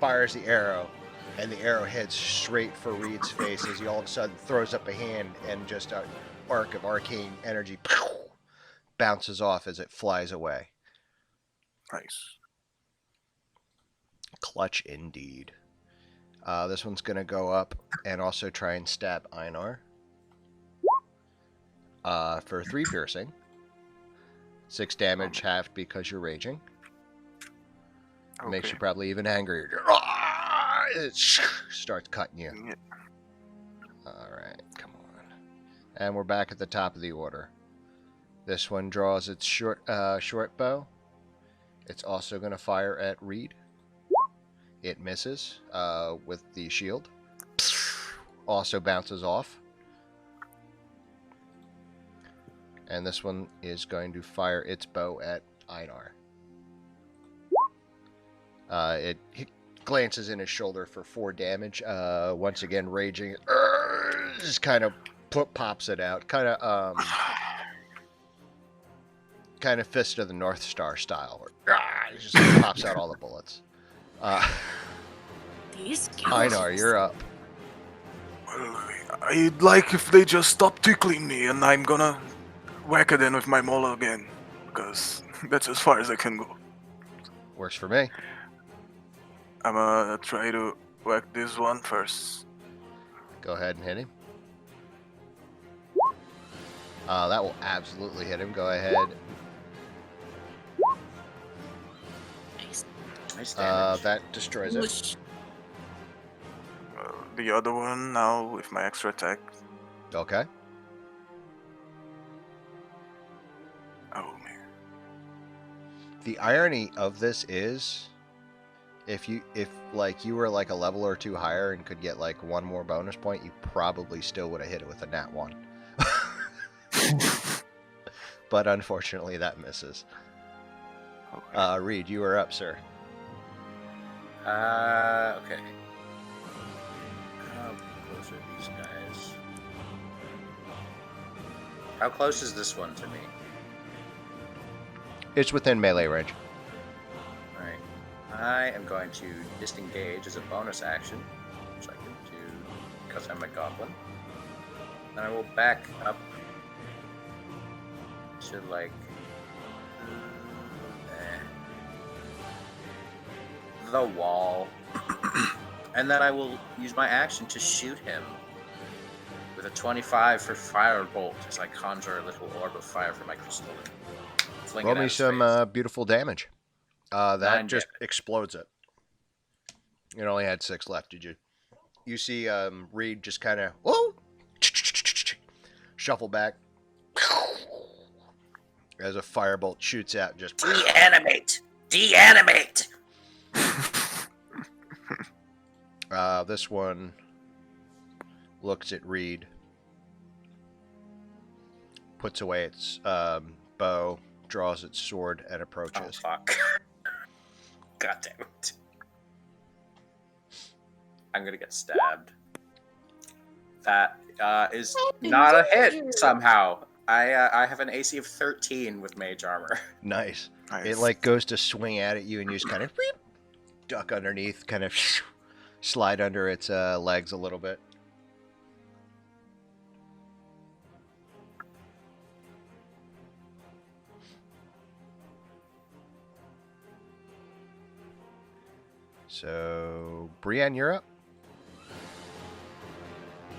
fires the arrow, and the arrow heads straight for Reed's face as he all of a sudden throws up a hand and just a arc of arcane energy bounces off as it flies away. Nice. Clutch indeed. This one's going to go up and also try and stab Einar. For 3 piercing. 6 damage, halved because you're raging. Okay. Makes you probably even angrier. It starts cutting you. Yeah. Alright, come on. And we're back at the top of the order. This one draws its short bow. It's also going to fire at Reed. It misses with the shield. Also bounces off. And this one is going to fire its bow at Einar. It glances in his shoulder for 4 damage. Once again, raging. Just kind of pops it out. Kind of Fist of the North Star style. Where, it just pops out all the bullets. These Einar, you're up. Well, I'd like if they just stop tickling me and I'm gonna whack it in with my molar again. Because that's as far as I can go. Works for me. I'm gonna try to whack this one first. Go ahead and hit him. That will absolutely hit him. Go ahead. Nice. Nice damage. That destroys it. Whoosh. The other one now with my extra attack. Okay. Oh man. The irony of this is, if like you were like a level or two higher and could get like one more bonus point, you probably still would have hit it with a nat 1. But unfortunately, that misses. Okay. Reed, you are up, sir. Okay. How close are these guys? How close is this one to me? It's within melee range. Alright. I am going to disengage as a bonus action, which I can do because I'm a goblin. Then I will back up to like the wall. And then I will use my action to shoot him with a 25 for firebolt as I conjure a little orb of fire from my crystal. And fling Roll it at me his some face. beautiful damage. That 9 just damage. explodes it. You only had 6 left, did you? You see Reed just kind of, whoa, shuffle back as a firebolt shoots out. Just Deanimate! Deanimate! this one looks at Reed, puts away its bow, draws its sword, and Oh, approaches. fuck. God damn it. I'm gonna get stabbed. That is not a hit somehow. I have an AC of 13 with mage armor. Nice. Nice. It like goes to swing at you, and you just kind of duck underneath, kind of slide under its legs a little bit. So, Brienne, you're up.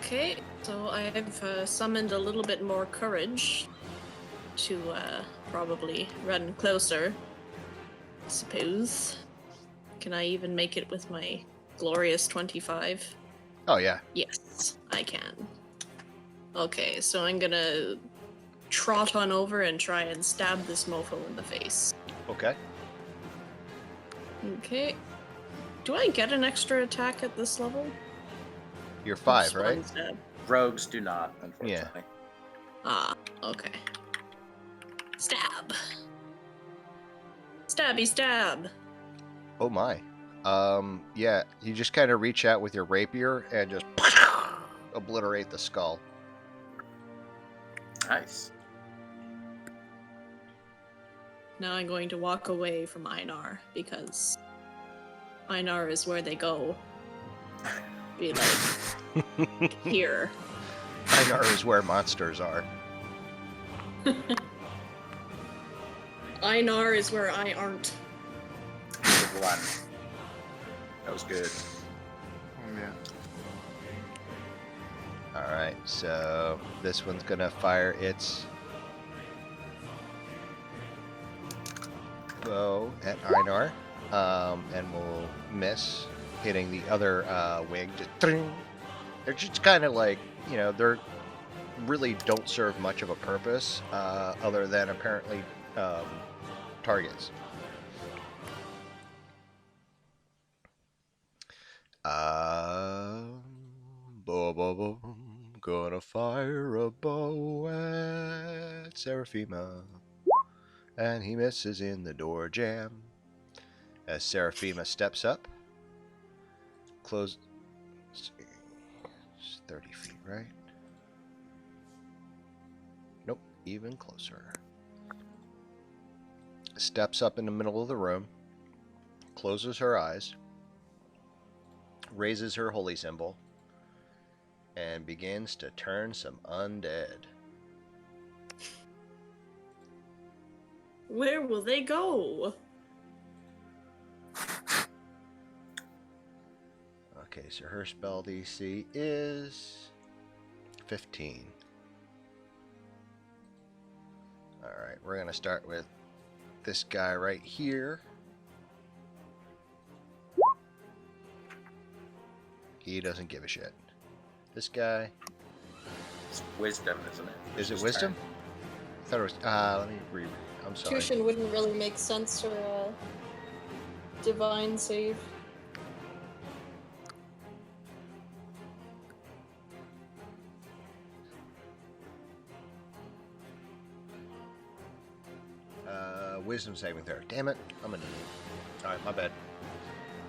Okay, so I've summoned a little bit more courage to probably run closer, I suppose. Can I even make it with my glorious 25? Oh yeah. Yes, I can. Okay, so I'm gonna trot on over and try and stab this mofo in the face. Okay. Okay. Do I get an extra attack at this level? You're 5, Just right? one stab. Rogues do not, unfortunately. Ah, okay. Stab. Stabby stab. Oh my. Yeah, you just kind of reach out with your rapier and just obliterate the skull. Nice. Now I'm going to walk away from Einar because Einar is where they go. Be like, here. Einar is where monsters are. Einar is where I aren't. Good one. That was good. Oh, yeah. Alright, so this one's gonna fire its bow at Einar, and will miss, hitting the other wing. Just, they're just kind of like, you know, they're really don't serve much of a purpose other than apparently targets. Gonna fire a bow at Seraphima, and he misses in the door jam. As Seraphima steps up, close. It's 30 feet, right? Nope, even closer. Steps up in the middle of the room, closes her eyes, raises her holy symbol, and begins to turn some undead. Where will they go? Okay, so her spell DC is 15. Alright, we're going to start with this guy right here. He doesn't give a shit. This guy. It's wisdom, isn't it? Is it His wisdom? turn. I thought it was. Let me read. I'm sorry. Tushin wouldn't really make sense for a divine save. Wisdom saving throw. Damn it. I'm an idiot. Alright, my bad.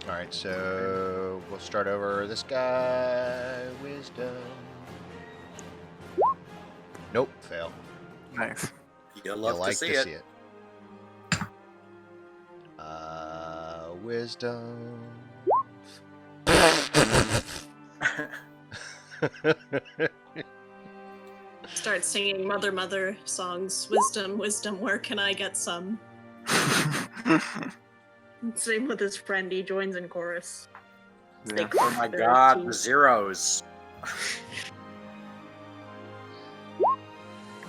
Alright, so we'll start over. This guy. Wisdom. Nope, fail. Nice. You'll love You like to see it. it. Wisdom. Start singing Mother Mother songs. Wisdom, wisdom, where can I get some? Same with his friend, he joins in chorus. Yeah. Oh my god, the zeros.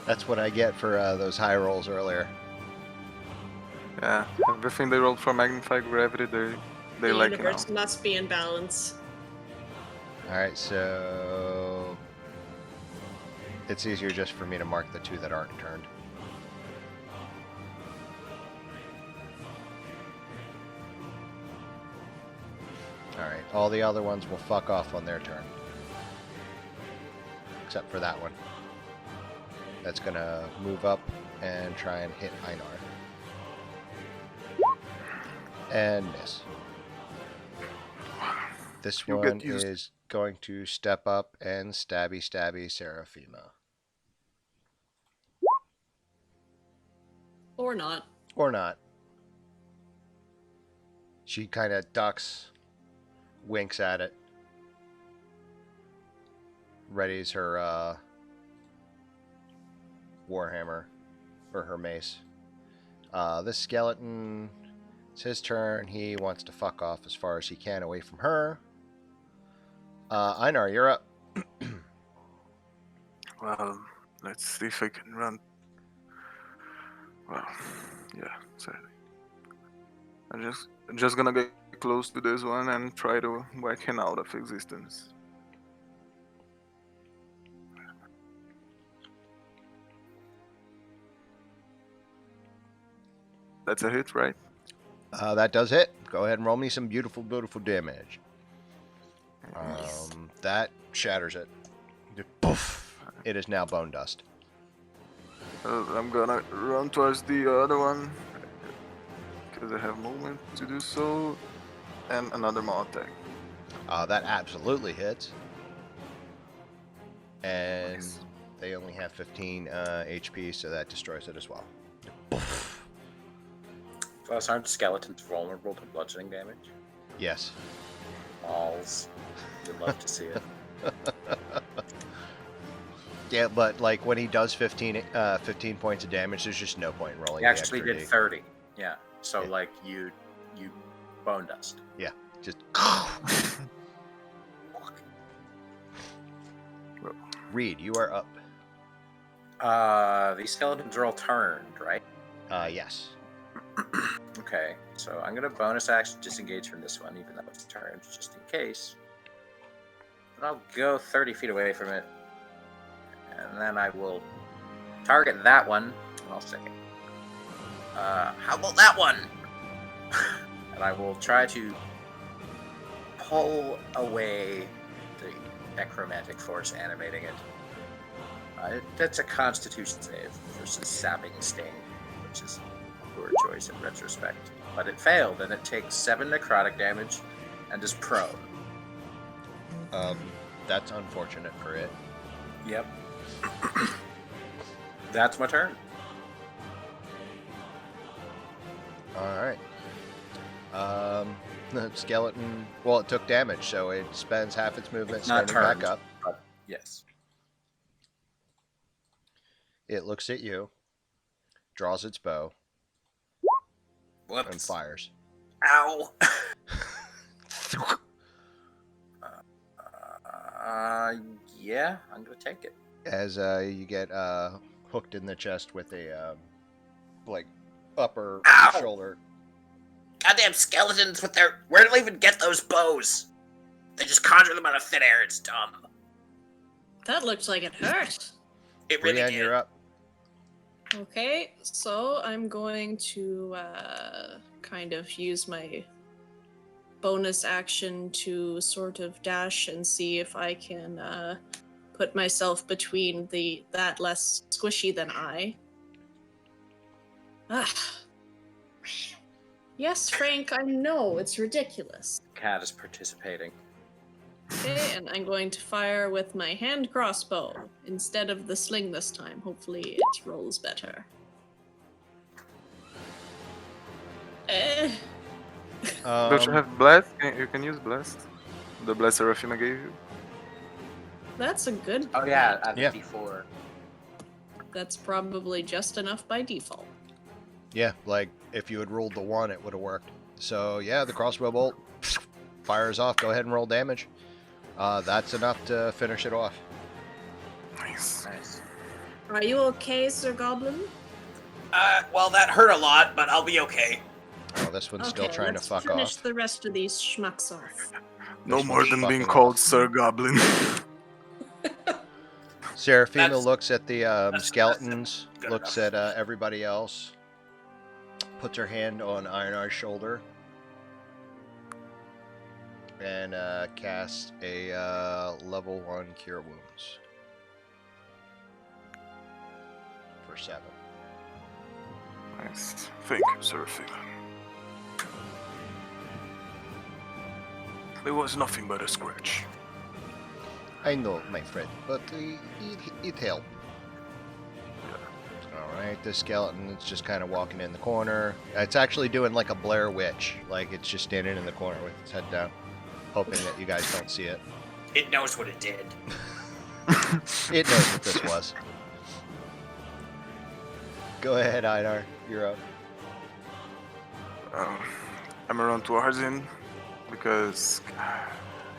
That's what I get for those high rolls earlier. Yeah, everything they rolled for magnified gravity, they The like it now. universe must be in balance. Alright, so it's easier just for me to mark the two that aren't turned. Alright, all the other ones will fuck off on their turn. Except for that one. That's gonna move up and try and hit Einar. And miss. This You get one used. is going to step up and stabby Seraphina. Or not. Or not. She kind of ducks, winks at it, readies her warhammer, or her mace. This skeleton, it's his turn. He wants to fuck off as far as he can away from her. Einar, you're up. Well, let's see if I can run. Well, yeah, sorry. I'm just gonna get close to this one and try to whack him out of existence. That's a hit, right? That does hit. Go ahead and roll me some beautiful, beautiful damage. That shatters it. Poof. It is now bone dust. I'm gonna run towards the other one because I have movement to do so, and another maul attack. That absolutely hits. And Nice. they only have 15 HP, so that destroys it as well. Plus, aren't skeletons vulnerable to bludgeoning damage? Yes. Balls. You'd love to see it. Yeah, but like when he does 15 points of damage, there's just no point in rolling. He actually the extra did D. 30. Yeah. So Yeah. like you bone dust. Just Reed, you are up. These skeletons are all turned, right? Yes. Okay, so I'm gonna bonus action disengage from this one, even though it's turned, just in case. But I'll go 30 feet away from it, and then I will target that one, and I'll say, how about that one? And I will try to pull away the necromantic force animating it. That's a Constitution save versus Sapping Sting, which is a poor choice in retrospect. But it failed, and it takes 7 necrotic damage and is prone. That's unfortunate for it. Yep. That's my turn. All right. The skeleton. Well, it took damage, so it spends half its movement It's not standing back turned. up. But yes. It looks at you, draws its bow, and Whoops. fires. Ow. Yeah, I'm gonna take it. As you get hooked in the chest with a like upper Ow! shoulder. Goddamn skeletons with their... Where do they even get those bows? They just conjure them out of thin air. It's dumb. That looked like it hurt. It really Brienne, did. you're up. Okay, so I'm going to kind of use my bonus action to sort of dash and see if I can put myself between that less squishy than I. Ah. Yes, Frank, I know, it's ridiculous. Cat is participating. Okay, and I'm going to fire with my hand crossbow instead of the sling this time. Hopefully it rolls better. Don't you have blast? You can use blast. The blast Seraphima gave you. That's a good Oh yeah, point. at Yeah. D4. That's probably just enough by default. Yeah, like if you had rolled the 1, it would have worked. So yeah, the crossbow bolt fires off. Go ahead and roll damage. That's enough to finish it off. Nice. Nice. Are you okay, Sir Goblin? Well, that hurt a lot, but I'll be okay. Oh, this one's still trying to let's fuck finish off. the rest of these schmucks off. No This more one's than being fucking called off. Sir Goblin. Seraphima That's- looks at the that's skeletons, good looks enough. at everybody else, puts her hand on Einar's shoulder, and casts a level 1 Cure Wounds for 7. Nice. Thank you, Seraphima. It was nothing but a scratch. I know, my friend, but it helped. Alright, this skeleton is just kind of walking in the corner. It's actually doing like a Blair Witch. Like it's just standing in the corner with its head down, hoping that you guys don't see it. It knows what it did. It knows what this was. Go ahead, Einar. You're up. I'm around towards him because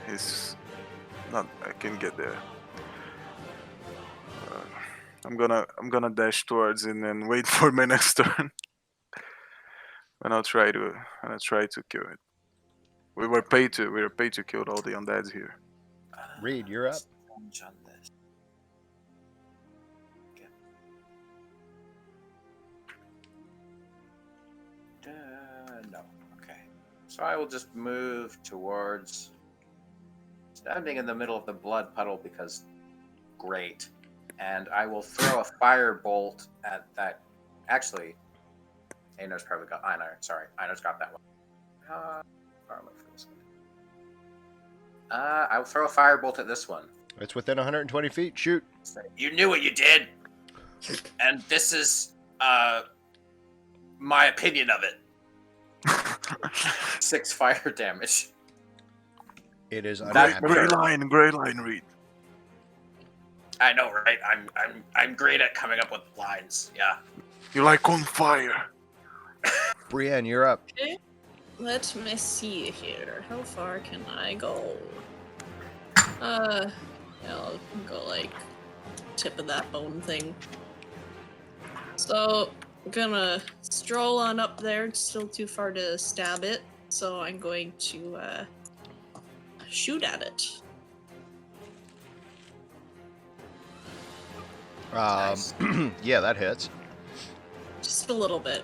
he's not. I can get there. I'm gonna dash towards him and wait for my next turn, and I'll try to kill it. We were paid to kill all the undeads here. Reed, you're up. On this. Okay. No. Okay. So I will just move towards standing in the middle of the blood puddle because great. And I will throw a fire bolt at that. Actually, Einar's probably got Einar. Sorry, Einar's got that one. Far away from this one. I will throw a fire bolt at this one. It's within 120 feet. Shoot. You knew what you did, and this is my opinion of it. 6 fire damage. It is That- unnatural. Gray line, Reed. I know, right? I'm great at coming up with lines. Yeah. You like on fire. Brienne, you're up. Let me see here. How far can I go? I'll go like tip of that bone thing. So I'm gonna stroll on up there. It's still too far to stab it, so I'm going to shoot at it. Nice. Yeah, that hits. Just a little bit.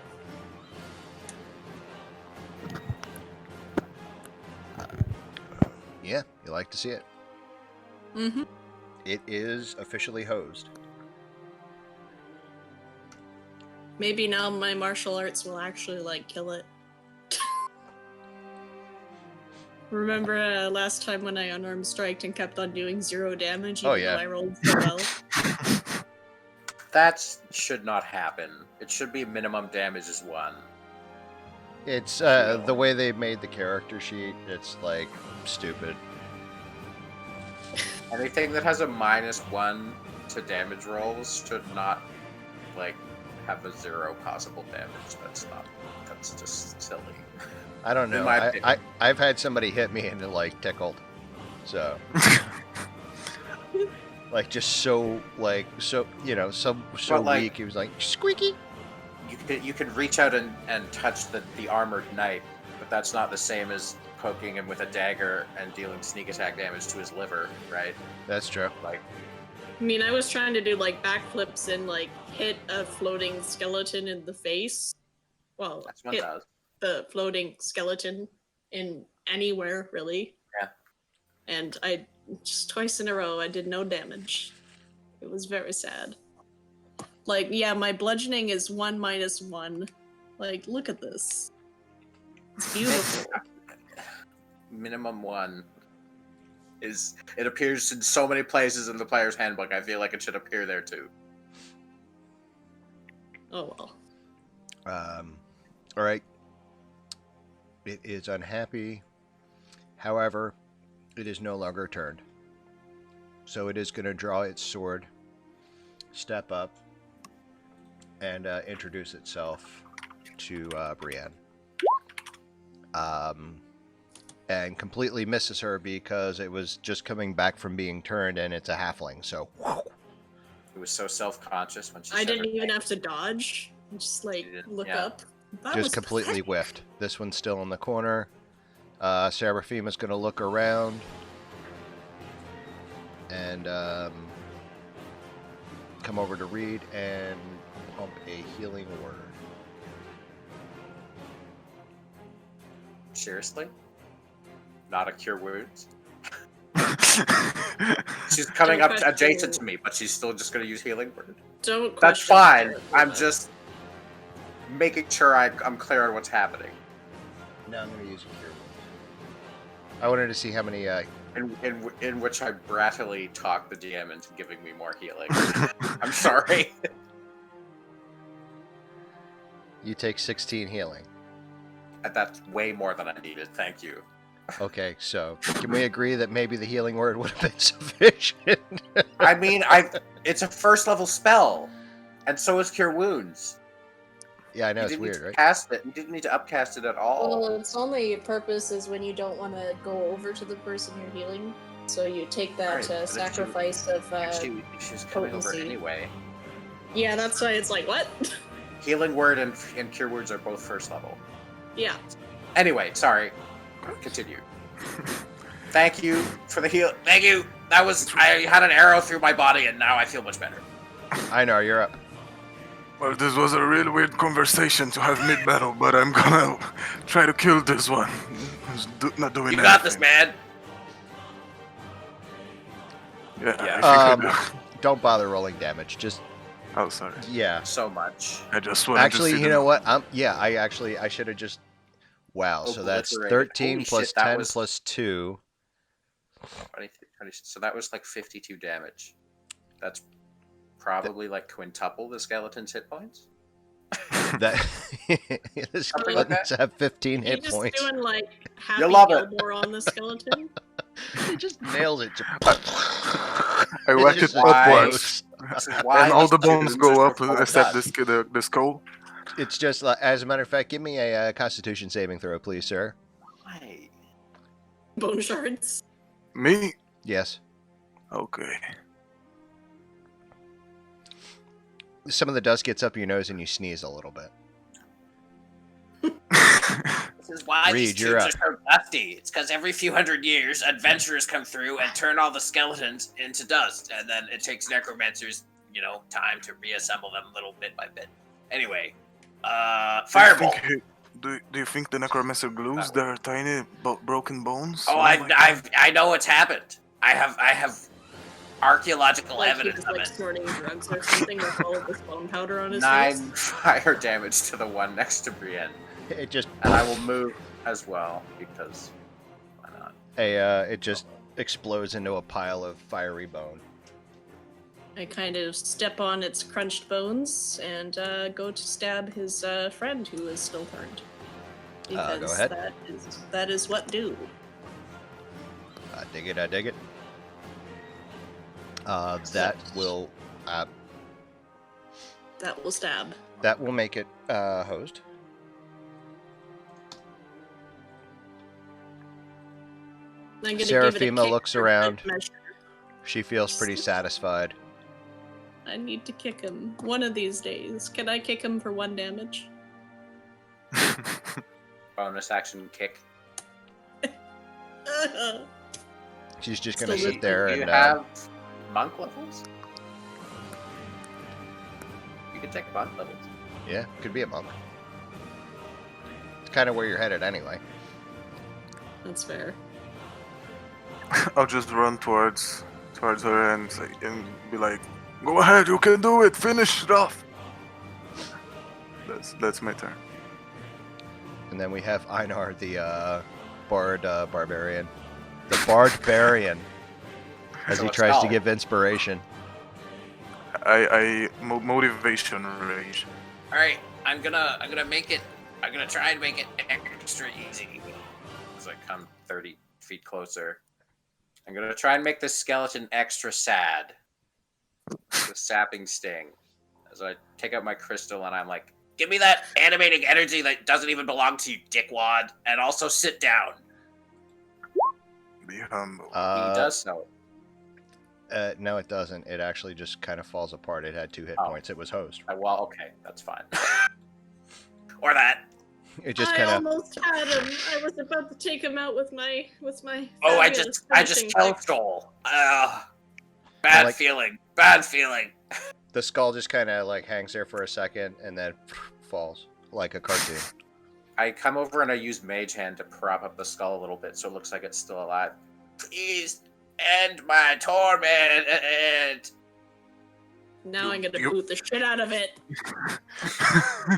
Yeah, you like to see it. Mm-hmm. It is officially hosed. Maybe now my martial arts will actually like kill it. Remember last time when I unarmed striked and kept on doing 0 damage even Oh, yeah. though I rolled so well? That should not happen. It should be minimum damage is 1. It's the way they made the character sheet. It's like stupid. Anything that has a -1 to damage rolls should not like have a 0 possible damage. That's just silly. I don't know. In my opinion. I've had somebody hit me and it like tickled. So like just so you know so But, like- weak. He was like squeaky. You can reach out and touch the armored knight, but that's not the same as poking him with a dagger and dealing sneak attack damage to his liver, right? That's true. Like, I mean, I was trying to do like backflips and like hit a floating skeleton in the face. Well, that's what hit it does. the floating skeleton in anywhere really. Yeah. And I just twice in a row I did no damage. It was very sad. Like, yeah, my bludgeoning is 1 minus 1. Like, look at this. It's beautiful. Minimum 1 is. It appears in so many places in the player's handbook. I feel like it should appear there too. Oh well. All right. It is unhappy. However, it is no longer turned. So it is going to draw its sword, step up, and introduce itself to Brienne. And completely misses her because it was just coming back from being turned and it's a halfling. So It was so self-conscious when she. I said didn't her even name. have to dodge. Just like You didn't, look yeah. up. That just was completely pathetic. whiffed. This one's still in the corner. Seraphima's going to look around and come over to Reed and pump a healing word. Seriously? Not a cure wounds? She's coming Don't up question adjacent it. to me, but she's still just going to use healing word. Don't That's question fine. it. I'm just making sure I'm clear on what's happening. Now I'm going to use a cure wounds. I wanted to see how many. In which I brattily talk the DM into giving me more healing. I'm sorry. You take 16 healing. That's way more than I needed. Thank you. Okay, so can we agree that maybe the healing word would have been sufficient? I mean, it's a first level spell, and so is cure wounds. Yeah, I know You it's didn't weird, need to right? cast it. You didn't need to upcast it at all. Well, its only purpose is when you don't want to go over to the person you're healing. So you take that Right, but if sacrifice of If she's coming over potency. anyway. yeah, that's why it's like what? Healing word and cure words are both first level. yeah. Anyway, sorry. Continue. Thank you for the heal. Thank you. I had an arrow through my body, and now I feel much better. I know, you're up. Well, this was a real weird conversation to have mid-battle, but I'm gonna try to kill this one. He's not doing You got this, anything. man. Yeah, Yeah. I think I do. Don't bother rolling damage. Just Oh, sorry. yeah. So much. I just wanted Actually, to see you know what? I should have just. Wow. So that's Obliterated. 13 Holy plus shit, that 10 was- plus 2. 20, so that was like 52 damage. That's probably like quintuple the skeleton's hit points. That the Something like skeletons have 15 You're hit just points. doing like happy love it. Gilmore on the skeleton. He just nails it. I It's whack it just upwards, This is why and all these the bones dudes go are up so full of except dust. the skull. It's just like, as a matter of fact, give me a Constitution saving throw, please, sir. Why? Bone shards. Me? Yes. Okay. Some of the dust gets up your nose and you sneeze a little bit. This is why Reed, these you're tubes are so dusty. It's because every few hundred years, adventurers come through and turn all the skeletons into dust, and then it takes necromancers, time to reassemble them little bit by bit. Anyway, fireball. Do you think the necromancer glues their tiny broken bones? Oh, I know what's happened. I have archaeological Like he evidence was of like it. snorting drugs or something with all of this bone powder on his 9 face. fire damage to the one next to Brienne, It just and I will move as well because why not? it just explodes into a pile of fiery bone. I kind of step on its crunched bones and go to stab his friend who is still turned. Go Because ahead. that is what do. I dig it. I dig it. That will That will stab. make it hosed. I'm gonna give it a Seraphima kick looks for good around. measure. She feels pretty satisfied. I need to kick him one of these days. Can I kick him for 1 damage? Bonus action kick. She's just Still gonna sit with there Do you and have monk levels? You can take monk levels. yeah, could be a monk. It's kind of where you're headed anyway. That's fair. I'll just run towards her and say, and be like, "Go ahead, you can do it. Finish it off." That's my turn. And then we have Einar, the bard barbarian. The barbarian, as So he it's tries to Skull. give inspiration. Motivation rage. All right, I'm gonna make it. I'm gonna try and make it extra easy. As I come 30 feet closer, I'm gonna try and make this skeleton extra sad. The sapping sting. As I take out my crystal and I'm like, "Give me that animating energy that doesn't even belong to you, dickwad, and also sit down." Be humble. He does so. No, it doesn't. It actually just kind of falls apart. It had 2 hit Oh. points. It was host. Well, okay, that's fine. Or that. It just I kind of. almost had him. I was about to take him out with my. Oh, I fabulous just finishing killed kick. Joel. Bad Like- feeling. Bad feeling. The skull just kind of like hangs there for a second and then falls like a cartoon. I come over and I use Mage Hand to prop up the skull a little bit so it looks like it's still alive. Please end my torment. Now I'm gonna You- boot the shit out of it.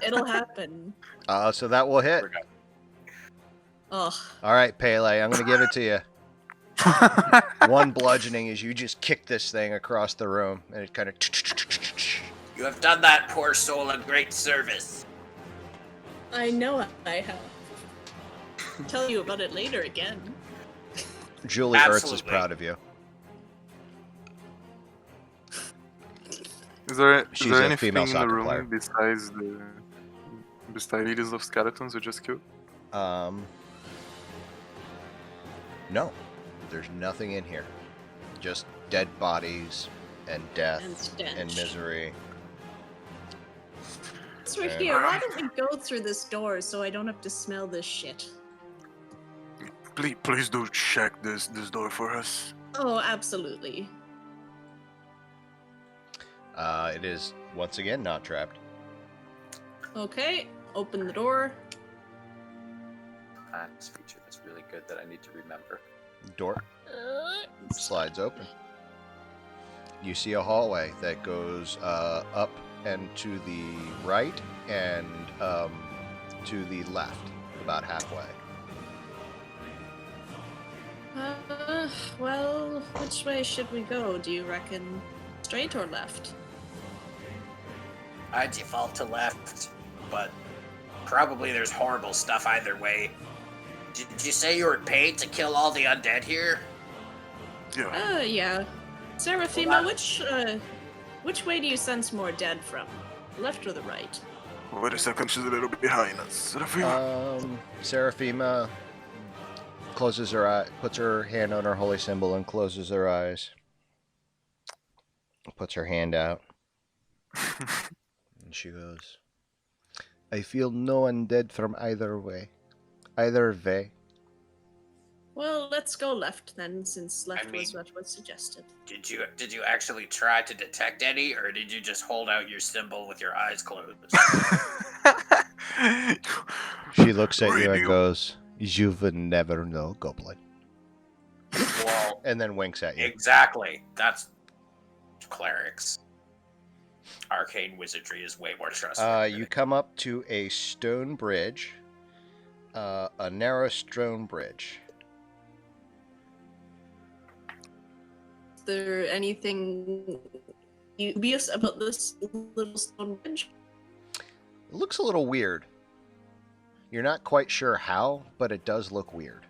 It'll happen. So that will hit. We're good. Ugh. All right, Pele, I'm gonna give it to you. 1 bludgeoning as you just kick this thing across the room, and it kind of. You have done that poor soul a great service. I know I have. I'll tell you about it later again. Julie Ertz is Absolutely. proud of you. Is there She's anything a in female the soccer room player. besides leaders of skeletons we just killed? No, there's nothing in here. Just dead bodies and death And stench. and misery. So here, why don't we go through this door so I don't have to smell this shit? Please do check this door for us. Oh, absolutely. It is once again not trapped. Okay, open the door. This feature is really good that I need to remember. Door slides open. You see a hallway that goes up and to the right and to the left, about halfway. Well, which way should we go? Do you reckon straight or left? I default to left, but probably there's horrible stuff either way. Did you say you were paid to kill all the undead here? Yeah. Yeah. Seraphima, which way do you sense more dead from? Left or the right? Wait a second, she's a little bit behind us. Seraphima closes her eye, puts her hand on her holy symbol and closes her eyes. Puts her hand out. And she goes, I feel no undead from either way. Either way. Well, let's go left then, since left I mean- was what was suggested. Did you actually try to detect any, or did you just hold out your symbol with your eyes closed? She looks at you and Radio. goes, you would never know, Goblin. Well, And then winks at you. exactly. That's clerics. Arcane wizardry is way more trustworthy. You come up to a stone bridge, a narrow stone bridge. Is there anything dubious about this little stone bridge? It looks a little weird. You're not quite sure how, but it does look weird.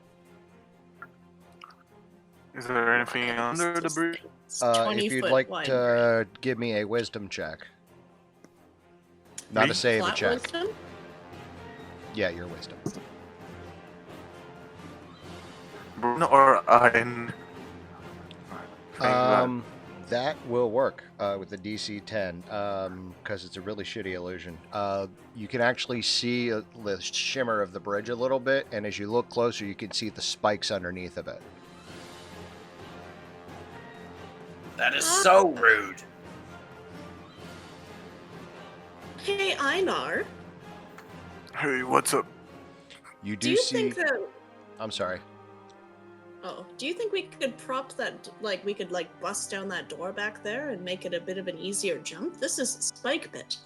Is there anything under the bridge? It's If 20 you'd foot like wide. to give me a wisdom check. Not Me? a save, a Flat check. wisdom? Yeah, your wisdom. Bruno or Ein? That will work with the DC 10 because it's a really shitty illusion. You can actually see the shimmer of the bridge a little bit, and as you look closer, you can see the spikes underneath of it. That is so rude. Hey, Einar. Hey, what's up? You Do do you see. think that? I'm sorry. Oh, do you think we could prop that? Like, we could bust down that door back there and make it a bit of an easier jump? This is a spike pit.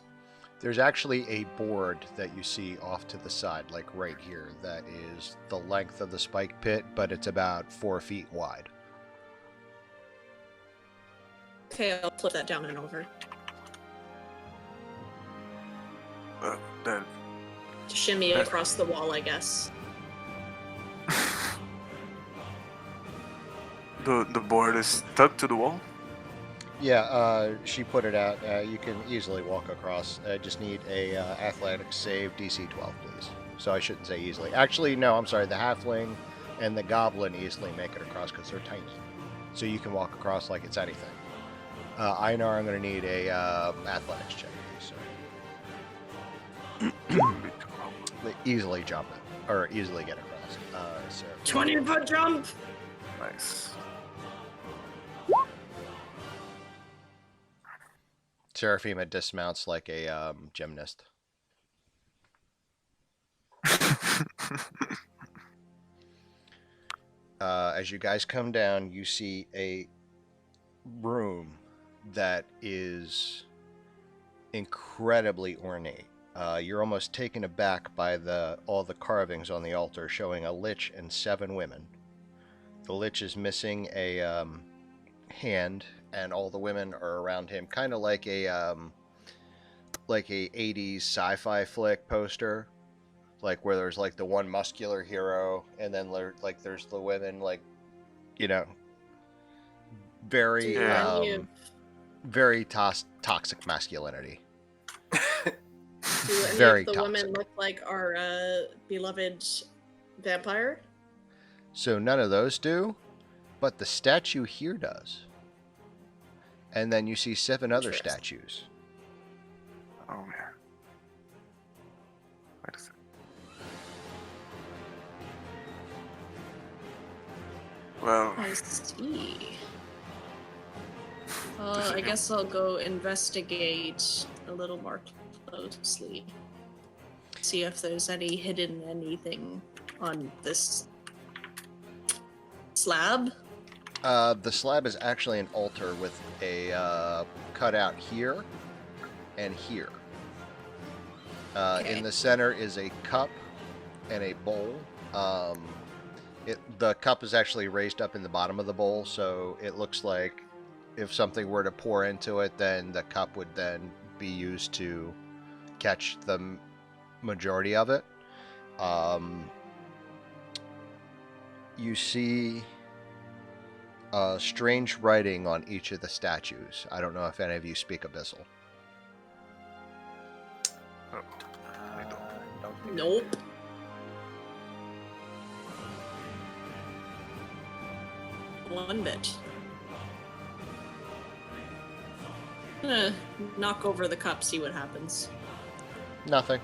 There's actually a board that you see off to the side, like right here, that is the length of the spike pit, but it's about 4 feet wide. Okay, I'll flip that down and over. That To shimmy it across the wall, I guess. the board is stuck to the wall. Yeah, she put it out. You can easily walk across. I just need a athletics save DC 12, please. So I shouldn't say easily. Actually, no, I'm sorry. The halfling and the goblin easily make it across because they're tiny. So you can walk across like it's anything. Einar, I'm going to need a athletics check, please. So. Easily jump it, or easily get across. So 20-foot jump! Nice. Seraphima dismounts like a gymnast. As you guys come down, you see a room that is incredibly ornate. You're almost taken aback by all the carvings on the altar showing a lich and 7 women. The lich is missing a hand, and all the women are around him, kind of like a 80s sci-fi flick poster, like where there's like the one muscular hero, and then there's the women, very very toxic masculinity. Do any Very of the toxic. women look like our beloved vampire? So none of those do, but the statue here does. And then you see 7 other Interesting. statues. Oh man. Wait a second. Well, I see. I guess I'll go investigate a little more closely. See if there's any hidden anything on this slab. The slab is actually an altar with a cutout here and here. Okay. In the center is a cup and a bowl. The cup is actually raised up in the bottom of the bowl, so it looks like if something were to pour into it, then the cup would then be used to catch the majority of it. You see strange writing on each of the statues. I don't know if any of you speak Abyssal. I don't. Nope. One bit. Knock over the cup, see what happens. Nothing.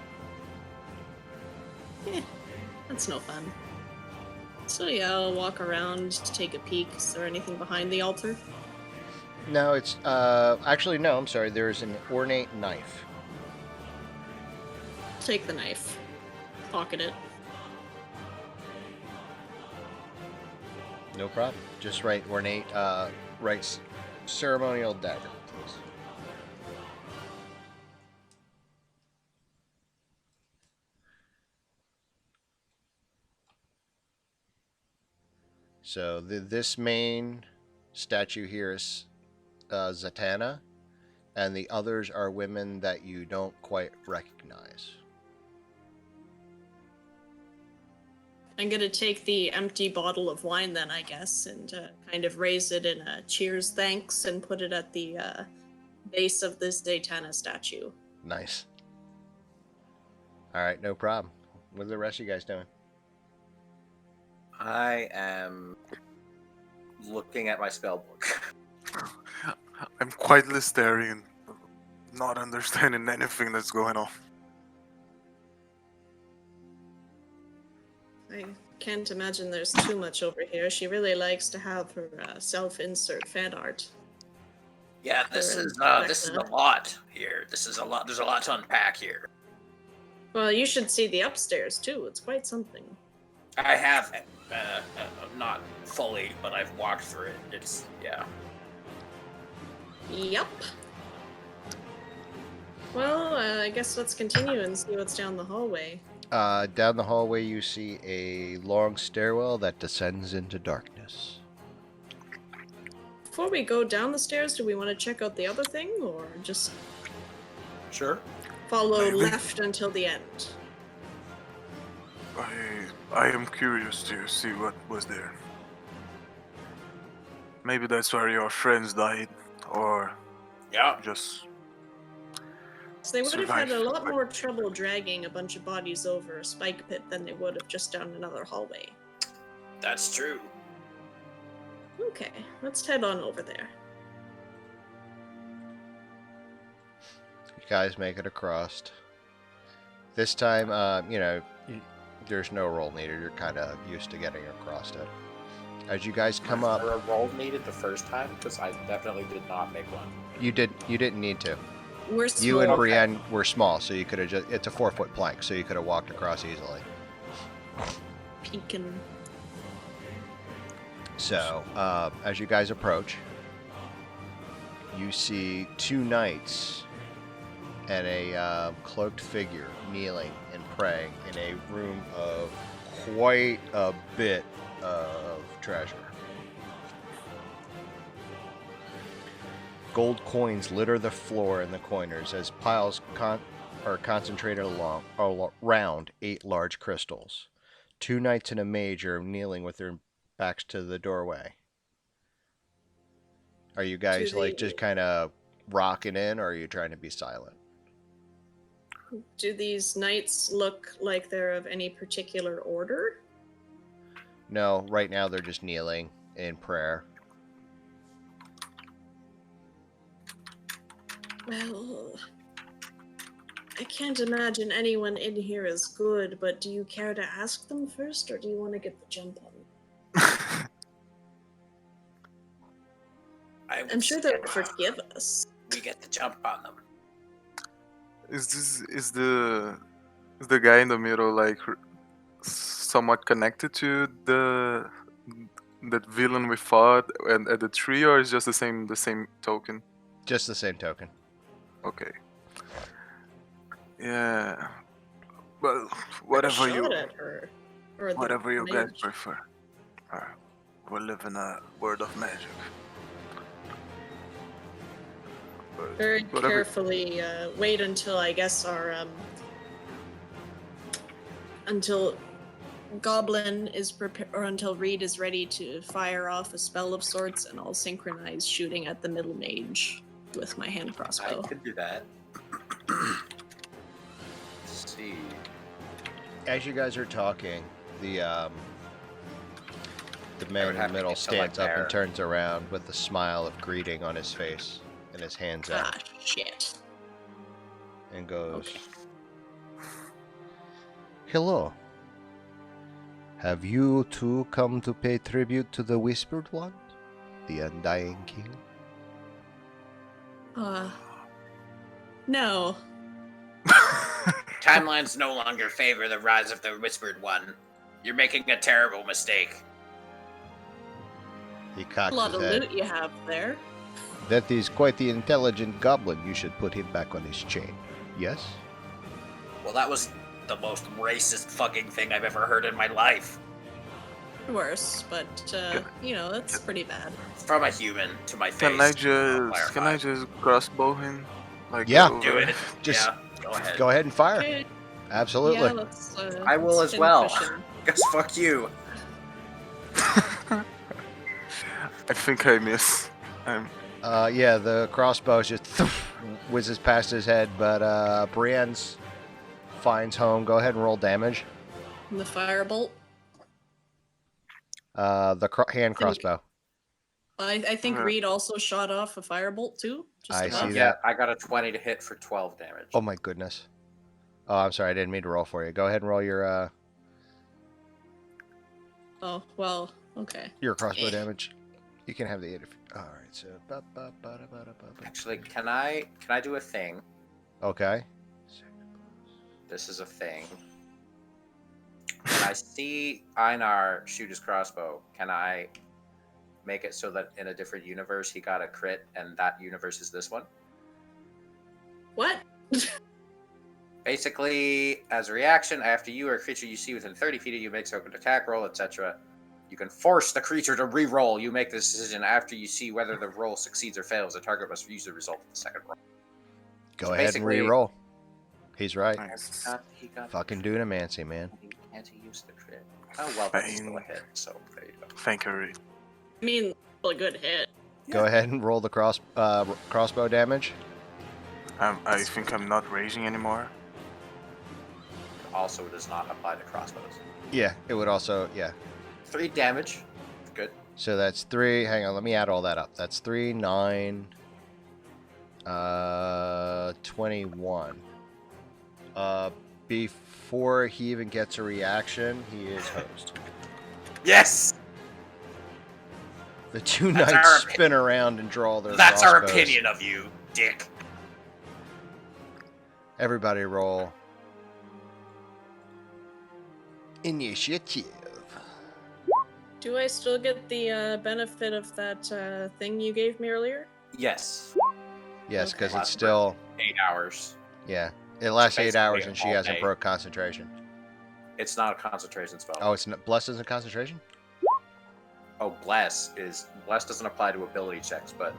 That's no fun. So yeah, I'll walk around to take a peek. Is there anything behind the altar? No, it's actually no. I'm sorry. There is an ornate knife. Take the knife. Pocket it. No problem. Just write ornate. Write ceremonial dagger, please. So this main statue here is Zatanna, and the others are women that you don't quite recognize. I'm gonna take the empty bottle of wine then, I guess, and kind of raise it in a cheers thanks and put it at the base of this Zatanna statue. Nice. All right, no problem. What are the rest of you guys doing? I am looking at my spell book. I'm quietly staring, not understanding anything that's going on. I can't imagine there's too much over here. She really likes to have her self-insert fan art. Yeah, this Her is and this is a Vecna. lot here. This is a lot. There's a lot to unpack here. Well, you should see the upstairs too. It's quite something. I have not fully, but I've walked through it. It's yeah. Yup. Well, I guess let's continue and see what's down the hallway. Down the hallway, you see a long stairwell that descends into darkness. Before we go down the stairs, do we want to check out the other thing, or just Sure. follow Maybe. left until the end? I am curious to see what was there. Maybe that's where your friends died, or Yeah. just So they would have had a Survive. lot more trouble dragging a bunch of bodies over a spike pit than they would have just down another hallway. That's true. Okay, let's head on over there. You guys make it across. This time, there's no roll needed. You're kind of used to getting across it. As you guys come Was up, there a roll needed the first time? Because I definitely did not make one. you didn't need to. We're You and small. Brienne were small, so you could have just. It's a 4-foot plank, so you could have walked across easily. Peeking. So, as you guys approach, you see 2 knights and a cloaked figure kneeling and praying in a room of quite a bit of treasure. Gold coins litter the floor and the corners as piles are concentrated around 8 large crystals. 2 knights and a mage are kneeling with their backs to the doorway. Are you guys just kind of rocking in, or are you trying to be silent? Do these knights look like they're of any particular order? No, right now they're just kneeling in prayer. Well, I can't imagine anyone in here is good, but do you care to ask them first, or do you want to get the jump on them? I'm sure they'll forgive us. We get the jump on them. is the guy in the middle like somewhat connected to that villain we fought and at the tree, or is just the same token? Just the same token. Okay. Yeah. Well, whatever you Shot at her, or the whatever you guys mage. prefer. We live in a world of magic. But Very whatever- carefully wait until I guess our until Goblin is prepared, or until Reed is ready to fire off a spell of sorts, and I'll synchronize shooting at the middle mage with my hand I crossbow. could do that. Let's see. As you guys are talking, the man in the have to middle get to, like, stands up and there. turns around with a smile of greeting on his face and his hands out Ah, shit. and goes, Okay. "Hello. Have you too come to pay tribute to the Whispered One, the Undying King?" No. Timelines no longer favor the rise of the Whispered One. You're making a terrible mistake. He A cocks lot his of head. loot you have there. "That is quite the intelligent goblin. You should put him back on his chain. Yes?" Well, that was the most racist fucking thing I've ever heard in my life. Worse, but that's pretty bad. From a human to my face. Can I to just clarify. crossbow him? Like Yeah. over- Do it? Just yeah, go ahead. Go ahead and fire. Okay. Absolutely. Yeah, let's, I will let's as well. finish him. Guess fuck you. I think I miss. Yeah, the crossbow just whizzes past his head, but Brienne's finds home. Go ahead and roll damage. The firebolt. The hand crossbow. I think Uh, Reed also shot off a firebolt too. Just I about. see Yeah, that. I got a 20 to hit for 12 damage. Oh my goodness. Oh, I'm sorry. I didn't mean to roll for you. Go ahead and roll your Oh well. Okay. crossbow damage. You can have the 8 if. All right. So. Actually, can I do a thing? Okay. This is a thing. When I see Einar shoot his crossbow, can I make it so that in a different universe he got a crit and that universe is this one? What? Basically, as a reaction, after you or a creature you see within 30 feet of you makes an attack roll, etc., you can force the creature to re-roll. You make this decision after you see whether the roll succeeds or fails. The target must use the result of the second roll. Go So ahead and basically- re-roll. He's right. nice. He got Fucking Dunamancy, man. Can't he use the crit? Oh well, that's still a hit. So there you go. Thank you, Reed. I mean, a good hit. Go ahead and roll the crossbow damage. I think I'm not raging anymore. Also, does not apply to crossbows. Yeah, it would also. Yeah. 3 damage. Good. So that's 3. Hang on, let me add all that up. That's 3, 9, 21. Before he even gets a reaction, he is host. Yes. The two That's knights our spin around and draw their That's our crossbows. opinion of you, Dick. Everybody roll initiative. Do I still get the benefit of that thing you gave me earlier? Yes. Yes, because Okay. it's still 8 hours. yeah. It lasts 8 basically hours and she all hasn't day. broke concentration. It's not a concentration spell. Oh, it's not, bless isn't concentration. Oh, bless doesn't apply to ability checks, but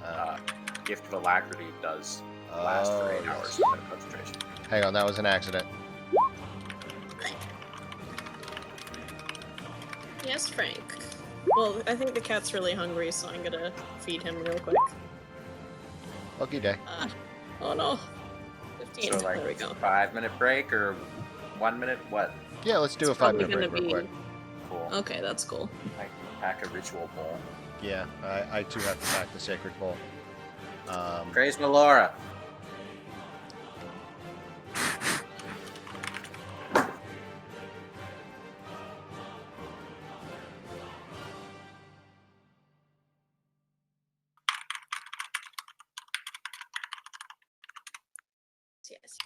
gift of alacrity does last for 8 yes. hours instead of concentration. Hang on, that was an accident. Yes, Frank. Well, I think the cat's really hungry, so I'm gonna feed him real quick. Lucky day. Oh no. 15. So like there we go. 5-minute break or 1 minute? What? Yeah, let's do It's a 5 probably minute break gonna real be- quick. Cool. Okay, that's cool. I can pack a ritual bowl. Yeah, I too have to pack the sacred bowl. Praise Melora. Yes.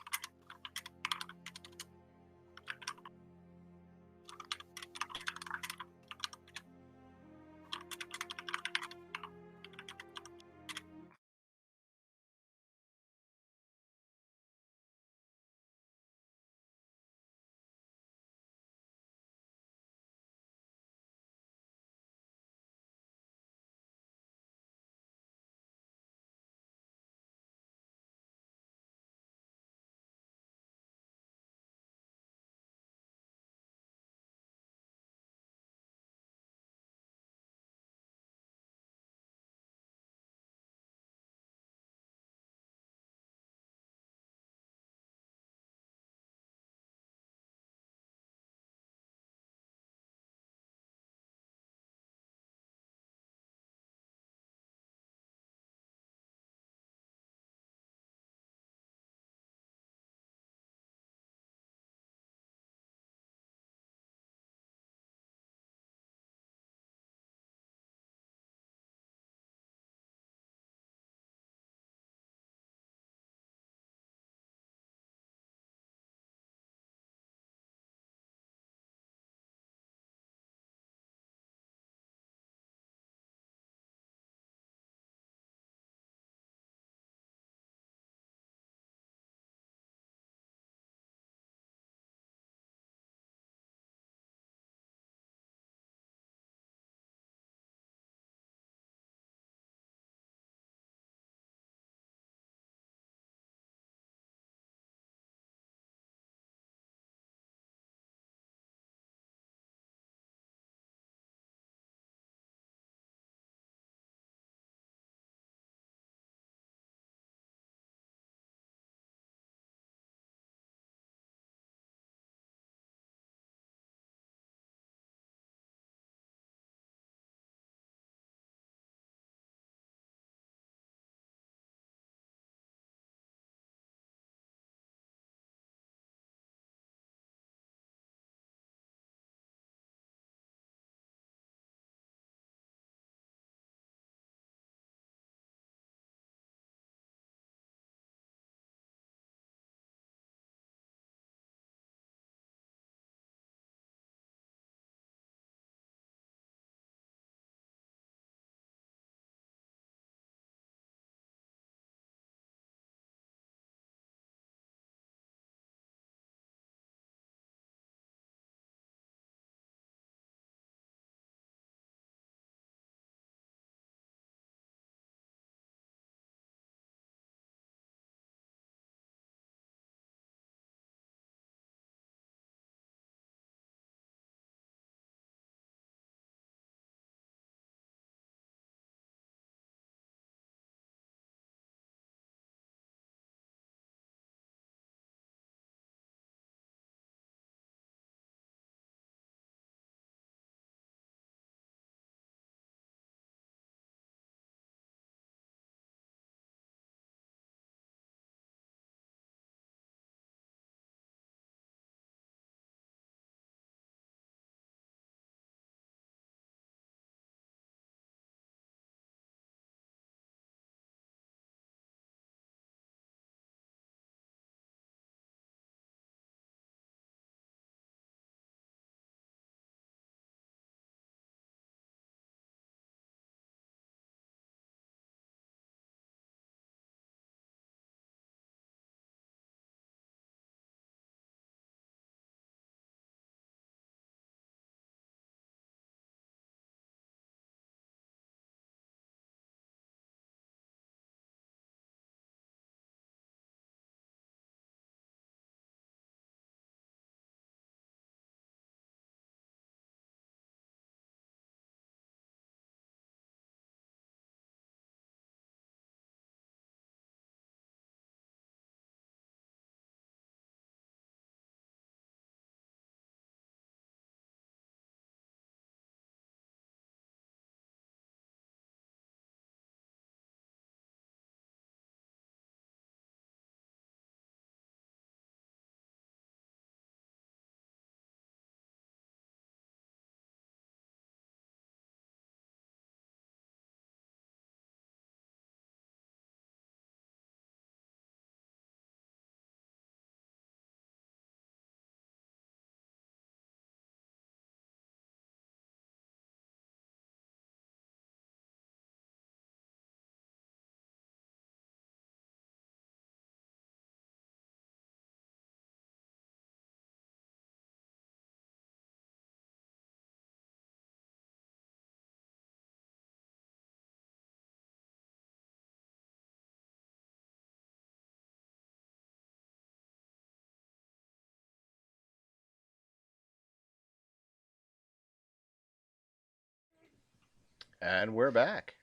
And we're back.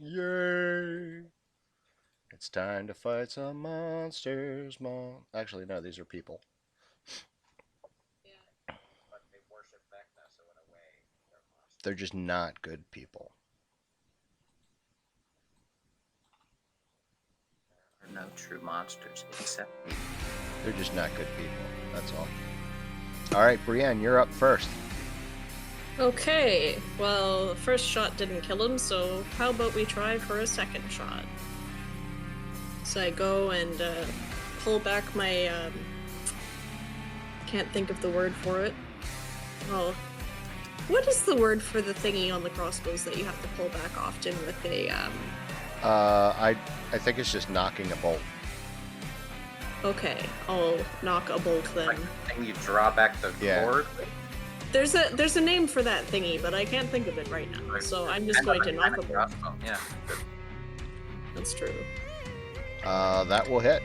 Yay! It's time to fight some monsters. Actually, no, these are people. But they worship Vecna, so in a way, they're monsters. They're just not good people. There are no true monsters except me. They're just not good people. That's all. All right, Brienne, you're up first. Okay, well, first shot didn't kill him, so how about we try for a second shot? So I go and pull back my, can't think of the word for it. Oh, what is the word for the thingy on the crossbows that you have to pull back often with a, I think it's just knocking a bolt. Okay, I'll knock a bolt then. Like, and you draw back the Yeah. cord. There's a name for that thingy, but I can't think of it right now. So I'm just going to knock a bolt. Yeah. Good. That's true. That will hit.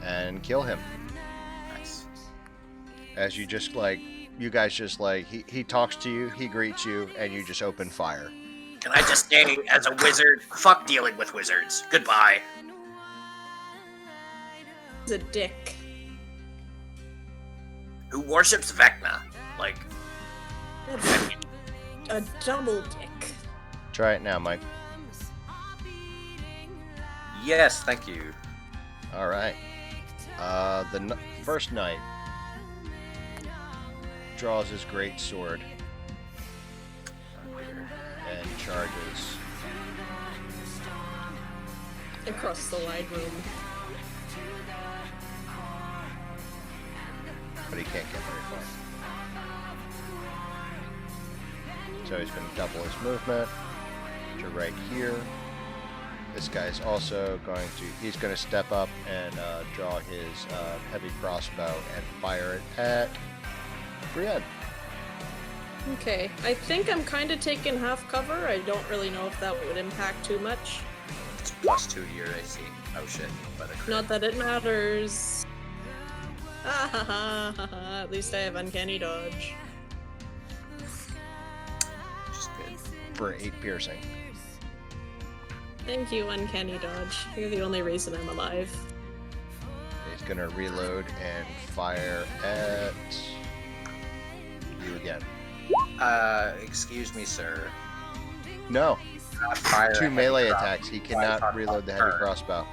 And kill him. Nice. As you just you guys just he talks to you, he greets you, and you just open fire. Can I just say, as a wizard, fuck dealing with wizards. Goodbye. He's a dick. Who worships Vecna? Like, That's a double dick. Try it now, Mike. Yes, thank you. All right. The first knight draws his great sword and charges. Across the wide room. But he can't get very far. So he's going to double his movement to right here. This guy's also he's going to step up and draw his heavy crossbow and fire it at Brienne. Okay, I think I'm kind of taking half cover. I don't really know if that would impact too much. It's +2 to your AC. Oh shit. But a crit. Not that it matters. Ah, ha, ha, ha, ha. At least I have uncanny dodge. Just good. For 8 piercing. Thank you, uncanny dodge. You're the only reason I'm alive. He's going to reload and fire at you again. Excuse me, sir. No, Fire 2 a melee heavy attacks. He cannot reload the heavy crossbow.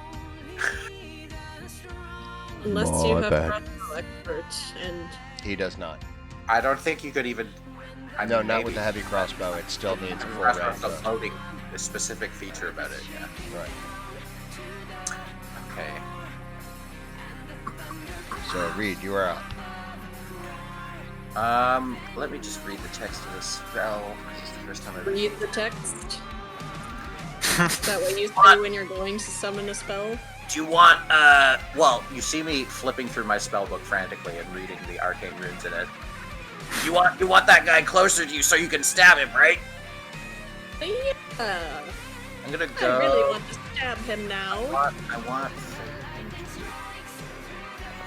Unless you My have bad. crossbow expert, and He does not. I don't think you could even. No, not maybe. with the heavy crossbow. It still needs a full Crossbow's round. a loading, a specific feature about it. Yeah. Right. Okay. So, Reed, you are up. Let me just read the text of this spell. This is the first time I've read the text. Is that what you say when you're going to summon a spell? do you want, Well, you see me flipping through my spellbook frantically and reading the arcane runes in it. you want that guy closer to you so you can stab him, right? Yeah. I'm gonna go. I really want to stab him now. I want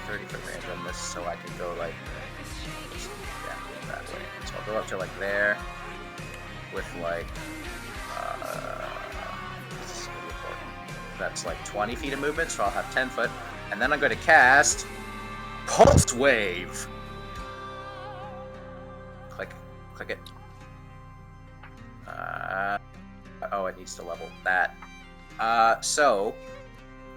30 for randomness, so I can go like, yeah, that way. So I'll go up to like there, with like, this is really important. That's like 20 feet of movement, so I'll have 10 foot, and then I'm going to cast Pulse Wave. Click it. Oh, it needs to level that. So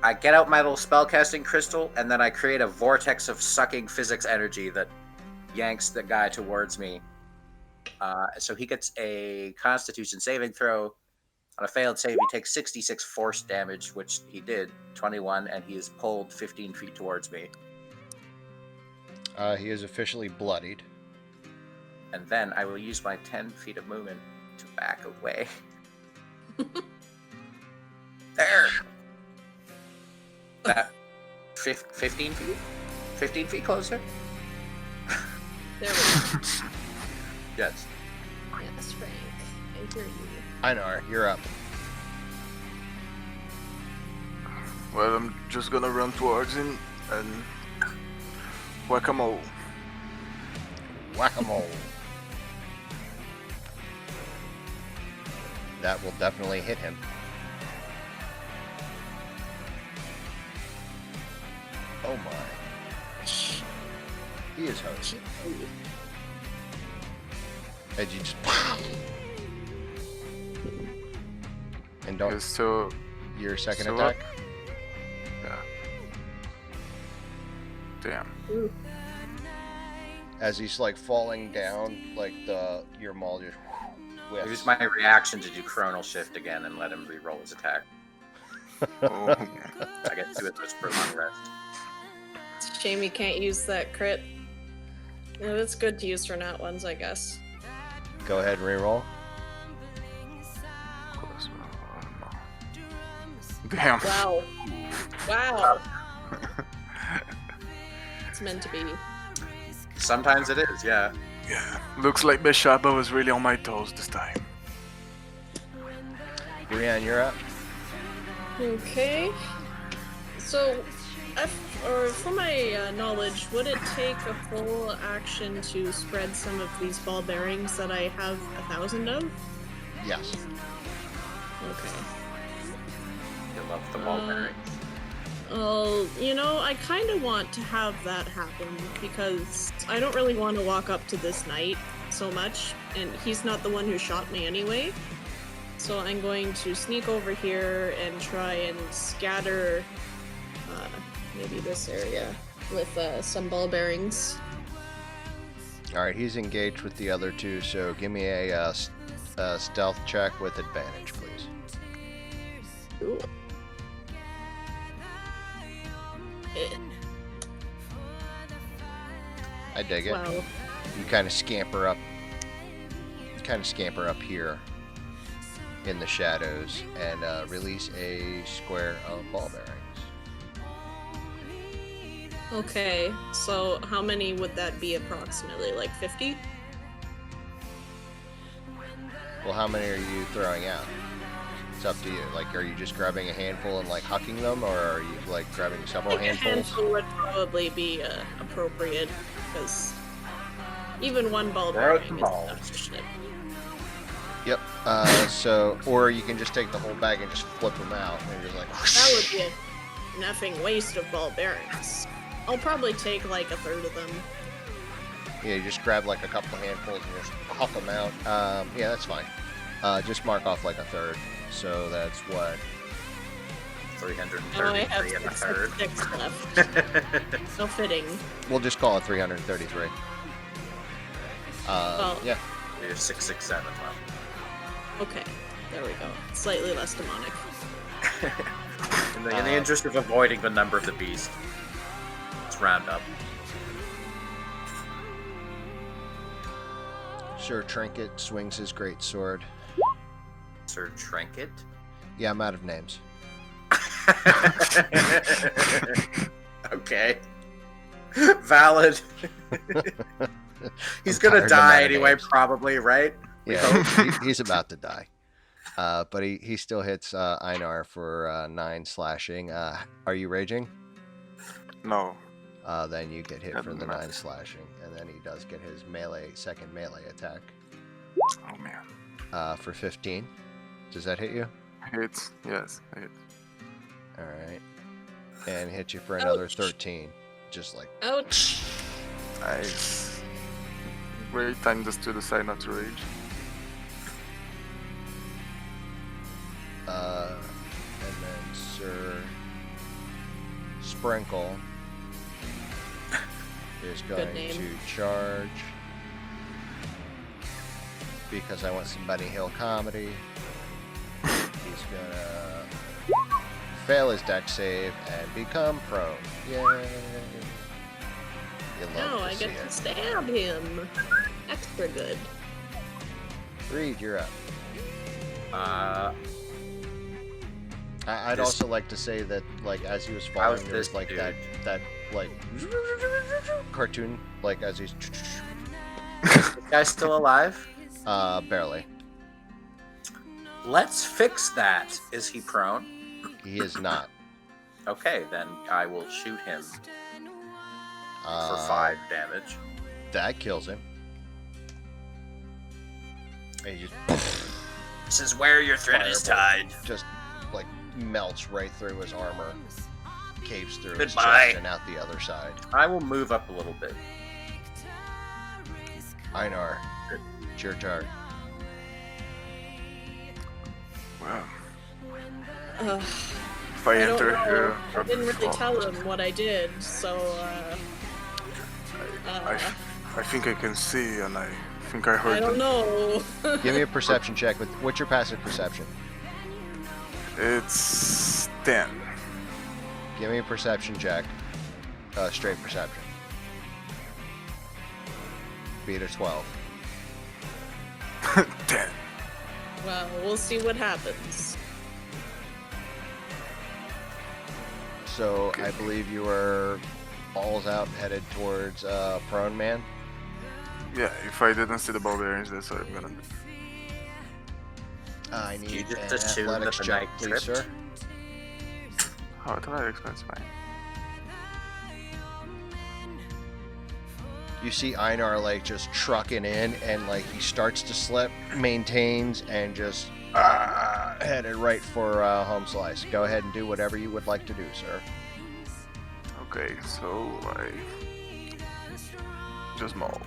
I get out my little spellcasting crystal, and then I create a vortex of sucking physics energy that yanks the guy towards me. So he gets a Constitution saving throw. On a failed save, he takes 66 force damage, which he did, 21, and he is pulled 15 feet towards me. He is officially bloodied. And then I will use my 10 feet of movement to back away. There! That 15 feet? 15 feet closer? There we go. Yes. Yes, Frank. I hear you. Einar, you're up. Well, I'm just gonna run towards him and whack-a-mole. Whack-a-mole. That will definitely hit him. Oh my. He is hosed. And you just... And don't... So Your second so attack? yeah. Damn. Ooh. As he's like falling down, like your maul just whiffs. Use my reaction to do Chronal Shift again and let him re-roll his attack. Oh, I get 2 of those for long rest. Shame you can't use that crit. Yeah, that's good to use for nat ones, I guess. Go ahead and reroll. of course. Oh, no. Damn. Wow. Wow. It's meant to be. Sometimes it is, yeah. Yeah. Looks like Beshaba was really on my toes this time. Brienne, you're up. Okay. So, from my knowledge, would it take a full action to spread some of these ball bearings that I have 1,000 of? Yes. Okay. You love the ball bearings. Well, you know, I kind of want to have that happen because I don't really want to walk up to this knight so much, and he's not the one who shot me anyway. So I'm going to sneak over here and try and scatter maybe this area with some ball bearings. Alright, he's engaged with the other two, so give me a stealth check with advantage, please. Ooh. I dig it. Wow. You kind of scamper up here in the shadows and release a square of ball bearings. Okay, so how many would that be approximately? Like 50? Well, how many are you throwing out? It's up to you. Like, are you just grabbing a handful and like hucking them, or are you like grabbing several I think handfuls? a handful would probably be appropriate, because even one ball Throw bearing is some balls. enough to shit. Yep. So, or you can just take the whole bag and just flip them out, and you're just like. That would be an effing waste of ball bearings. I'll probably take like a third of them. Yeah, you just grab like a couple handfuls and just huck them out. Yeah, that's fine. Just mark off like a third. So that's what? 333 Oh, I have and a third. 6 left. So fitting. We'll just call it 333. Well- Yeah. You're 667 left. Okay, there we go. Slightly less demonic. In the interest of avoiding the number of the beast, let's round up. Sir Trinket swings his great sword. Sir Trinket. Yeah, I'm out of names. Okay. Valid. He's I'm gonna tired of die out of anyway, names. probably, right? Yeah, he's about to die. But he still hits Einar for 9 slashing. Are you raging? No. Then you get hit for Doesn't the matter. 9 slashing, and then he does get his second melee attack Oh man. for 15. Does that hit you? Hits. Yes. Hits. All right, and hit you for another Ouch. 13. Just like Ouch! Nice. Great time just to decide not to rage. and then Sir Sprinkle is going name. to charge because I want some Bunny Hill comedy. He's gonna fail his deck save and become prone. Yay! You love No, to I see get to it. stab him. Extra good. Reed, you're up. I'd This- also like to say that, like, as he was How's falling, there was this like dude? that like cartoon, like as he's This guy's still alive? barely. Let's fix that. Is he prone? He is not. Okay, then I will shoot him for Uh, 5 damage. That kills him. And he just This is where your thread is tied. Just like melts right through his armor, caves through his Goodbye. chest and out the other side. I will move up a little bit. Einar, it's your turn. Well, If I enter here, I didn't really tell him what I did, so I think I can see, and I think I heard I don't them. know. Give me a perception check. What's your passive perception? It's 10. Give me a perception check. Straight perception. Beat a 12. 10. Well, we'll see what happens. So I believe you were balls out headed towards prone man. Yeah, if I didn't see the barbarians, that's what I'm gonna do. I Do you need an just assume athletics that the check, knight please, tripped? sir. Oh, athletics, that's fine. You see Einar like just trucking in, and like he starts to slip, maintains, and just headed right for home slice. Go ahead and do whatever you would like to do, sir. Okay, so I just maul.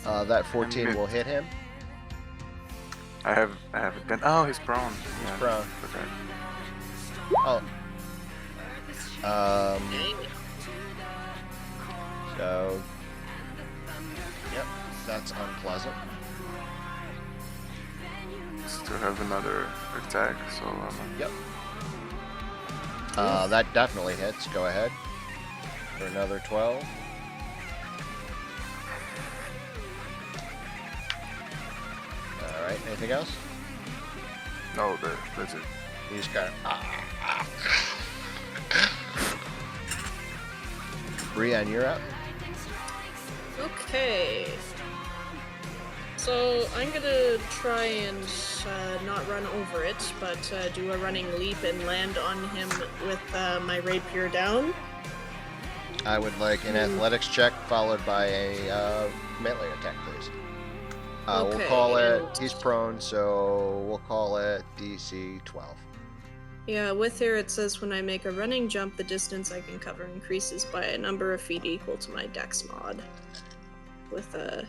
That 14 will hit him. I have it been. Oh, he's prone. He's Yeah, prone. okay. Oh. So. Yep, that's unpleasant. Still have another attack, so Yep. That definitely hits. Go ahead. For another 12. Alright, anything else? no, that's it. You just kind of. Brienne, you're up. Okay. So I'm gonna try and not run over it, but do a running leap and land on him with my rapier down. I would like an athletics check followed by a melee attack, please. We'll Okay, call it. and- He's prone, so we'll call it DC 12. Yeah, with here it says when I make a running jump, the distance I can cover increases by a number of feet equal to my dex mod. With a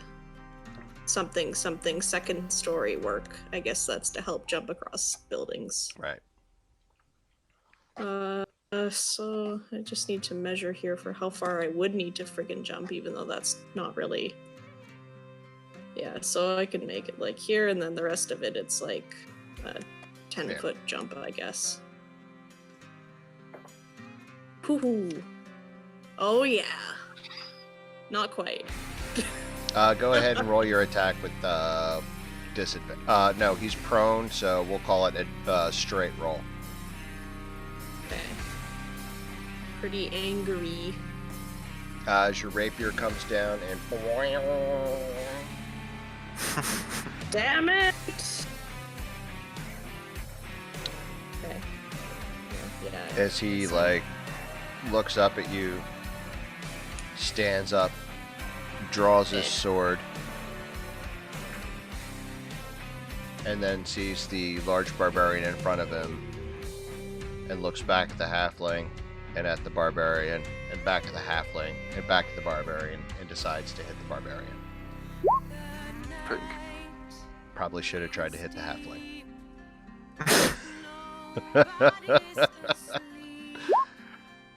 something second story work. I guess that's to help jump across buildings. Right. So I just need to measure here for how far I would need to friggin' jump, even though that's not really. Yeah, so I can make it like here, and then the rest of it, it's like a 10-foot jump, I guess. Hoo-hoo. Oh yeah. Not quite. Go ahead and roll your attack with disadvantage. No, he's prone, so we'll call it a straight roll. Okay. Pretty angry. As your rapier comes down and Damn it! Okay. Yeah. as he like looks up at you, stands up, draws his sword, and then sees the large barbarian in front of him, and looks back at the halfling, and at the barbarian, and back at the halfling, and back at the barbarian, and decides to hit the barbarian. Pink. Probably should have tried to hit the halfling.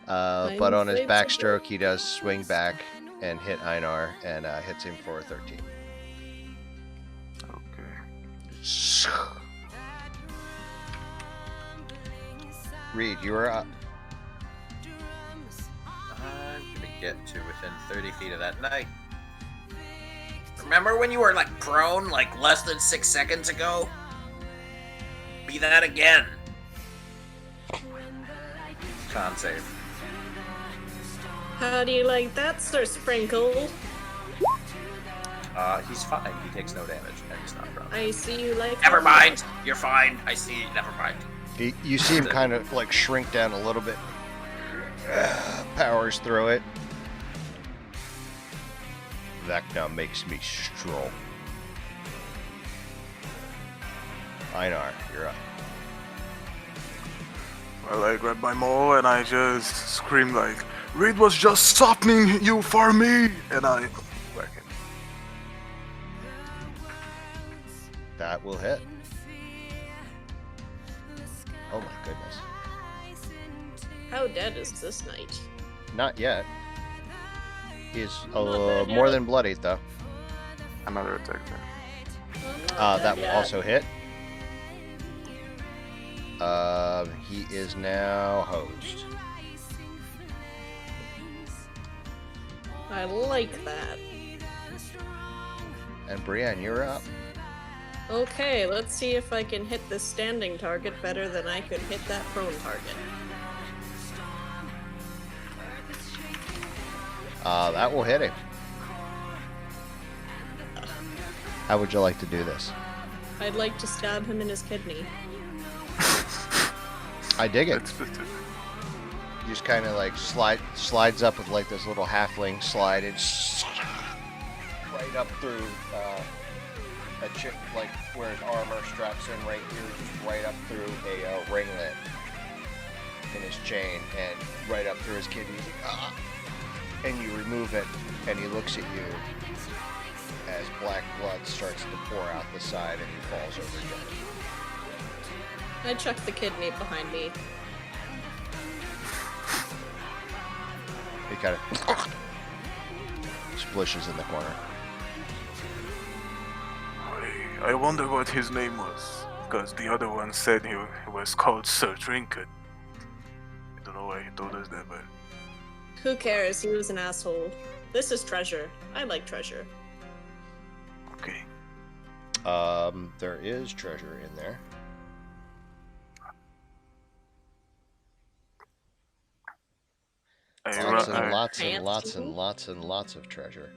But on his afraid backstroke, he does swing back and hit Einar, and hits him for 13. Okay. Reed, you are up. I'm gonna get to within 30 feet of that knight. Remember when you were like prone like less than 6 seconds ago? Be that again. Con save. How do you like that, Sir Sprinkle? He's fine. He takes no damage, and he's not prone. I see you like. Never mind. You're fine. I see. Never mind. You see him kind of like shrink down a little bit. Powers through it. Vecna makes me strong. Einar, you're up. Well, I grab my maul and I just scream like, Reed was just softening you for me! And I whack him. That will hit. Oh my goodness. How dead is this knight? Not yet. He's Not dead more yet. than bloodied though. Another attack then. That will also hit. He is now hosed. I like that. And Brienne, you're up. Okay, let's see if I can hit this standing target better than I could hit that prone target. That will hit him. How would you like to do this? I'd like to stab him in his kidney. I dig it. That's specific. He just kind of like slides up with like this little halfling slide and right up through a chip, like where his armor straps in right here, just right up through a ringlet in his chain and right up through his kidney. He's like, ah! And you remove it, and he looks at you as black blood starts to pour out the side, and he falls over dead. I chuck the kidney behind me. He kind of splishes in the corner. I wonder what his name was, because the other one said he was called Sir Trinket. I don't know why he told us that, but... Who cares? He was an asshole. This is treasure. I like treasure. Okay. There is treasure in there. Lots and lots and lots and lots and lots of treasure.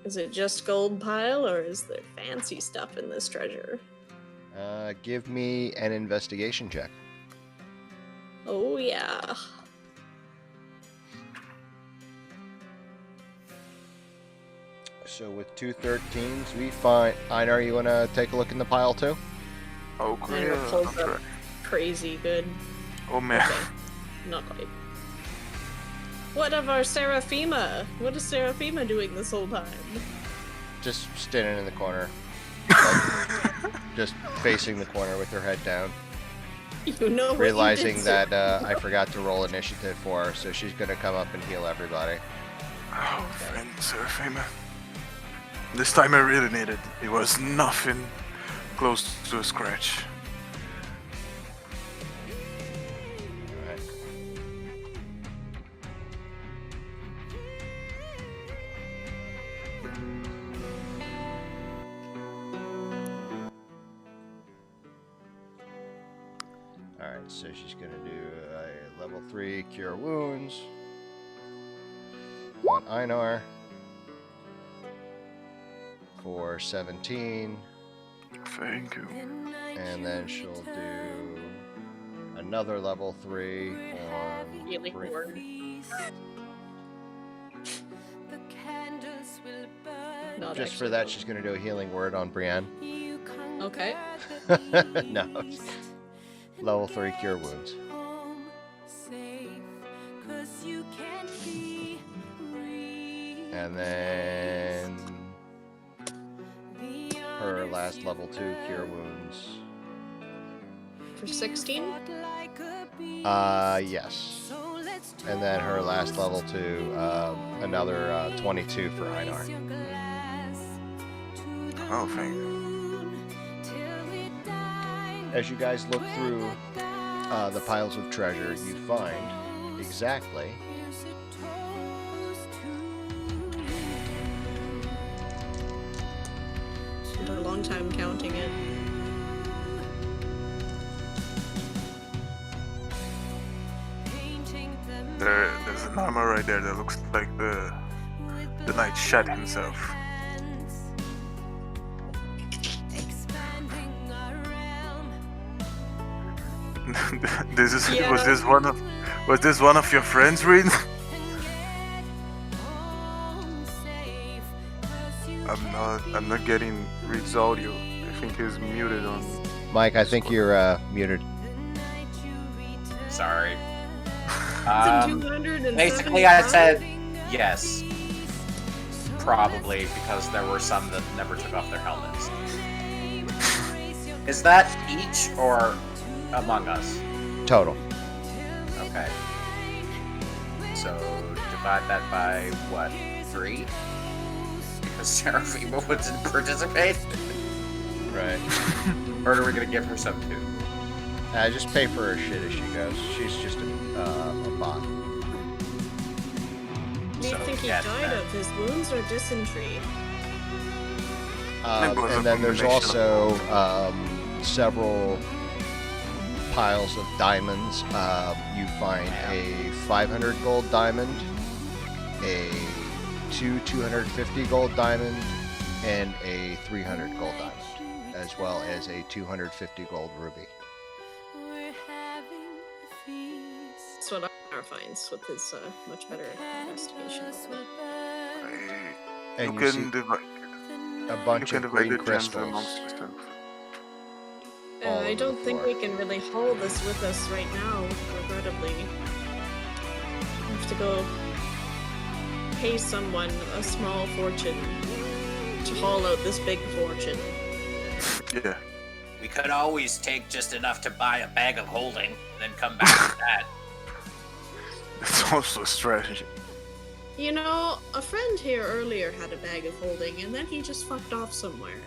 Is it just gold pile, or is there fancy stuff in this treasure? Give me an investigation check. Oh, yeah. So with 2 13s, we find... Einar, you want to take a look in the pile too? Oh, Mine great. were pulled up crazy good. Oh, man. Okay, not quite. What of our Seraphima? What is Seraphima doing this whole time? Just standing in the corner. Like, just facing the corner with her head down. You know what Realizing you did, that I forgot to roll initiative for her, so she's going to come up and heal everybody. Oh, friend, Seraphima. This time I really need it. It was nothing close to a scratch. Alright. Alright, so she's going to do a level 3 Cure Wounds on Einar for 17, Thank you. and then she'll do another level 3 on Healing Bri- word. Not Just for actually that, gold. she's going to do a healing word on Brienne. Okay. No. Level 3 Cure Wounds. And then her last level 2 Cure Wounds. For 16? Yes. And then her last level 2, another 22 for Einar. Oh, thank you. As you guys look through the piles of treasure, you find exactly For a long time counting it. There's an armor right there that looks like the knight shot himself. This is Yeah. was this one of your friends, Reed? I'm not getting Reed's audio. I think he's muted on Mike, I think you're muted. Sorry. 275? Basically, I said yes. Probably because there were some that never took off their helmets. Is that each or among us? Total. Okay. So divide that by what? 3? Because Seraphima wouldn't participate? Right. Or are we gonna give her some too? Just pay for her shit as she goes. She's just a bot. Do you think he yeah, died of his wounds or dysentery? And then there's also several piles of diamonds. You find a 500 gold diamond, a 250 gold diamond, and a 300 gold diamond, as well as a 250 gold ruby. That's what Anar finds with his much better investigation. And You you can see divide. a bunch You of can divide green the gems crystals. amongst yourself. all I over don't the think floor. we can really haul this with us right now, regrettably. We have to go pay someone a small fortune to haul out this big fortune. Yeah. We could always take just enough to buy a bag of holding, and then come back with that. It's also a strategy. You know, a friend here earlier had a bag of holding, and then he just fucked off somewhere.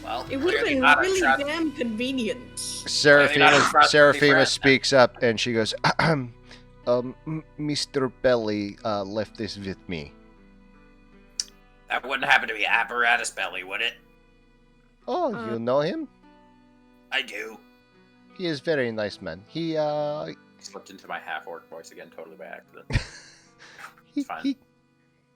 Well, It would have clearly been not a really trust- damn convenient. Seraphima speaks up and she goes, Mr. Belly left this with me. That wouldn't happen to be Apparatus Belly, would it? Oh, you know him? I do. He is very nice man. He Slipped into my half-orc voice again, totally by accident. Fine.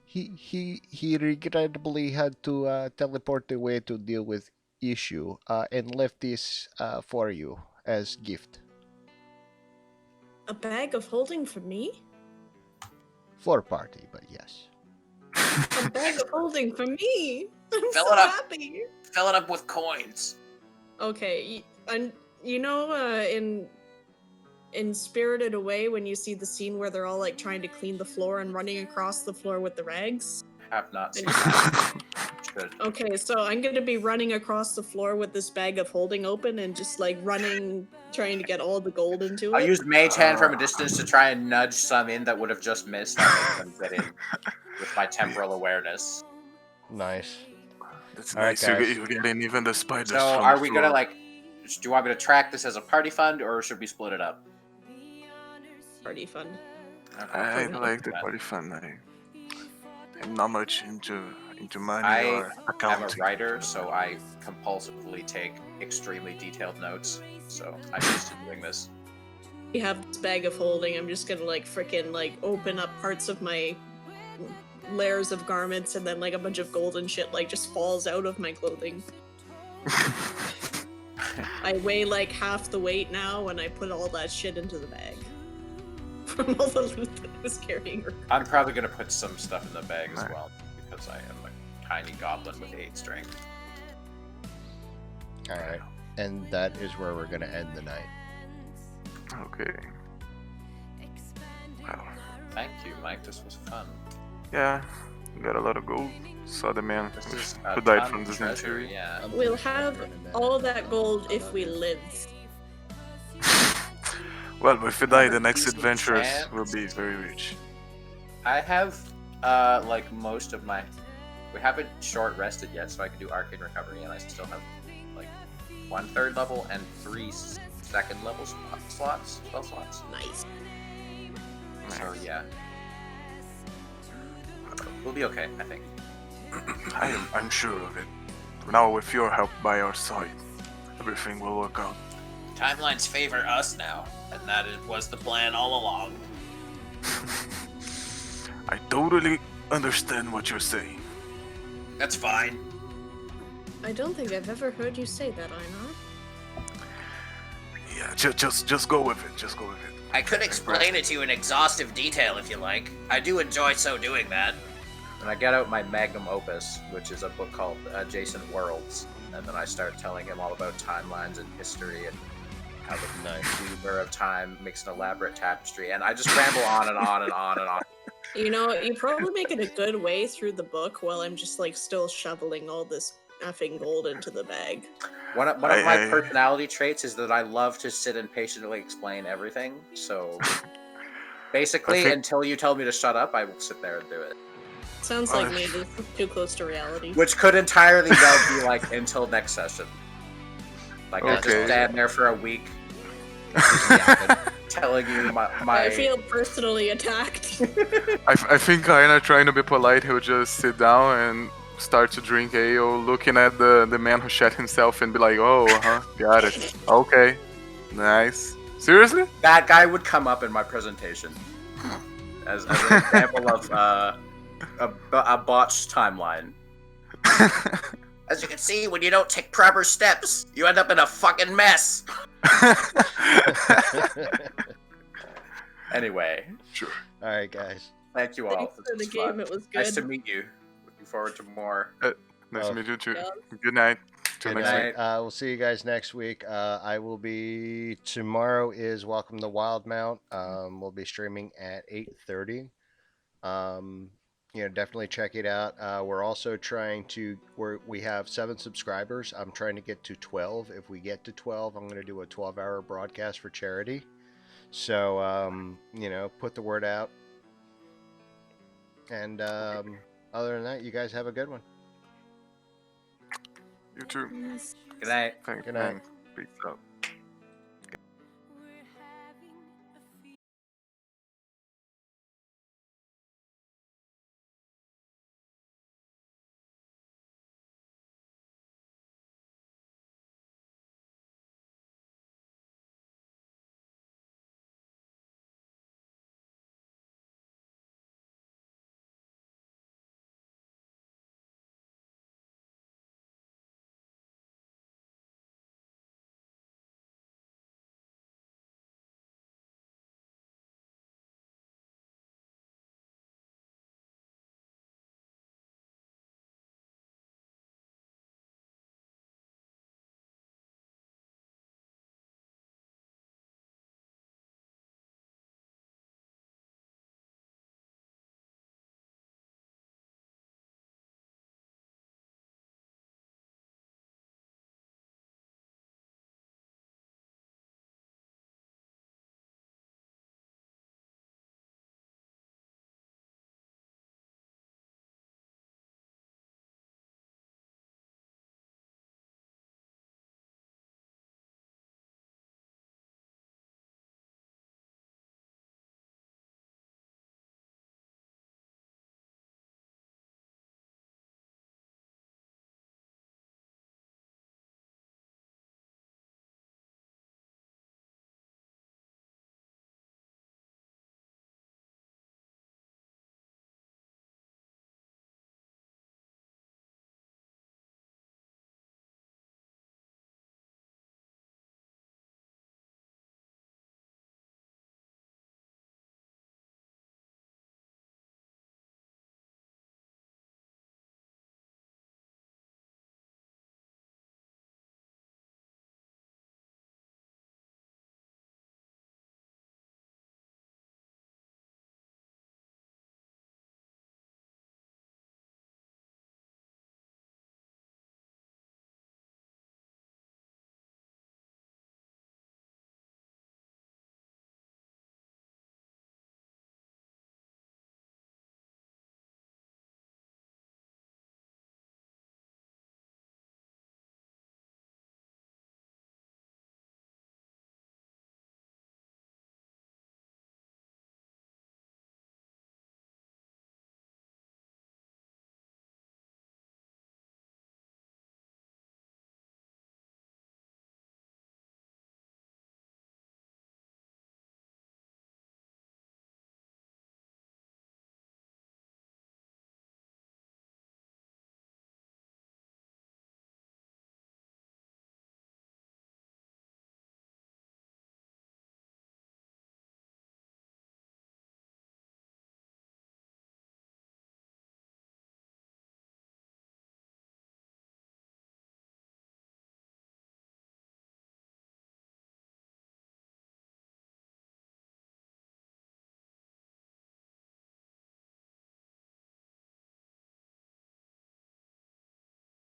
he regrettably had to teleport away to deal with issue and left this for you as gift. A bag of holding for me? For party, but yes. A bag of holding for me? I'm Fill so it up. happy. Fill it up with coins. Okay, and you know, in Spirited Away, when you see the scene where they're all like trying to clean the floor and running across the floor with the rags. Have not seen that. Should. Okay, so I'm gonna be running across the floor with this bag of holding open and just like running, trying to get all the gold into I'll it. use Mage Hand from a distance to try and nudge some in that would have just missed. I'll make them get in with my temporal awareness. Nice. That's All right, nice. guys. You're getting even the spiders. So from are the we floor. gonna like? Do you want me to track this as a party fund, or should we split it up? Party fun. I Okay. like the party fun. I'm not much into money I or I'm a accounting. writer, so I compulsively take extremely detailed notes. So I'm used to doing this. We have this bag of holding. I'm just gonna like frickin' like open up parts of my layers of garments, and then like a bunch of golden shit like just falls out of my clothing. I weigh like half the weight now when I put all that shit into the bag. From all the loot that I was carrying. I'm probably gonna put some stuff in the bag as Right. well because I am a tiny goblin with 8 strength. Alright. And that is where we're gonna end the night. Okay. Well, Thank you, Mike. This was fun. yeah, got a lot of gold. Saw the man This is a who died ton from of dysentery. treasure, yeah. We'll have all that gold if we live. Well, if we die, the a next decent adventurers chance. will be very rich. I have like most of my. We haven't short rested yet, so I can do arcane recovery, and I still have like 1 3rd level and 3 2nd level slots, spell slots. Nice. So yeah, we'll be okay, I think. I'm sure of it. Now, with your help by our side, everything will work out. Timelines favor us now, and was the plan all along. I totally understand what you're saying. That's fine. I don't think I've ever heard you say that, Einar. Yeah, just go with it. Just go with it. I could explain it to you in exhaustive detail if you like. I do enjoy so doing that. And I get out my magnum opus, which is a book called Adjacent Worlds, And then I start telling him all about timelines and history and how the Nice. weaver of time makes an elaborate tapestry. And I just ramble on and on and on and on. You know, you probably make it a good way through the book while I'm just like still shoveling all this effing gold into the bag. One of my personality traits is that I love to sit and patiently explain everything. So basically, until you tell me to shut up, I will sit there and do it. Sounds like me. This is too close to reality. Which could entirely well be like until next session. Like I just Okay. stand there for a week, telling you my. I feel personally attacked. I think kinda trying to be polite, he'll just sit down and start to drink ale, looking at the man who shot himself and be like, oh, got it. Okay. Nice. Seriously? That guy would come up in my presentation as an example of a botched timeline. As you can see, when you don't take proper steps, you end up in a fucking mess. Anyway. Sure. All right, guys. Thank you all. Thanks for the This was game. fun. It was good. Nice to meet you. Looking forward to more. Nice to meet you too. Yeah. Good night. Till Good next week. night. We'll see you guys next week. I will be tomorrow. Is Welcome to Wildmount. We'll be streaming at 8:30. Definitely check it out. We're also trying to. We have 7 subscribers. I'm trying to get to 12. If we get to 12, I'm going to do a 12-hour broadcast for charity. So put the word out. And other than that, you guys have a good one. You too. Good night. Thanks. Good night. Peace out.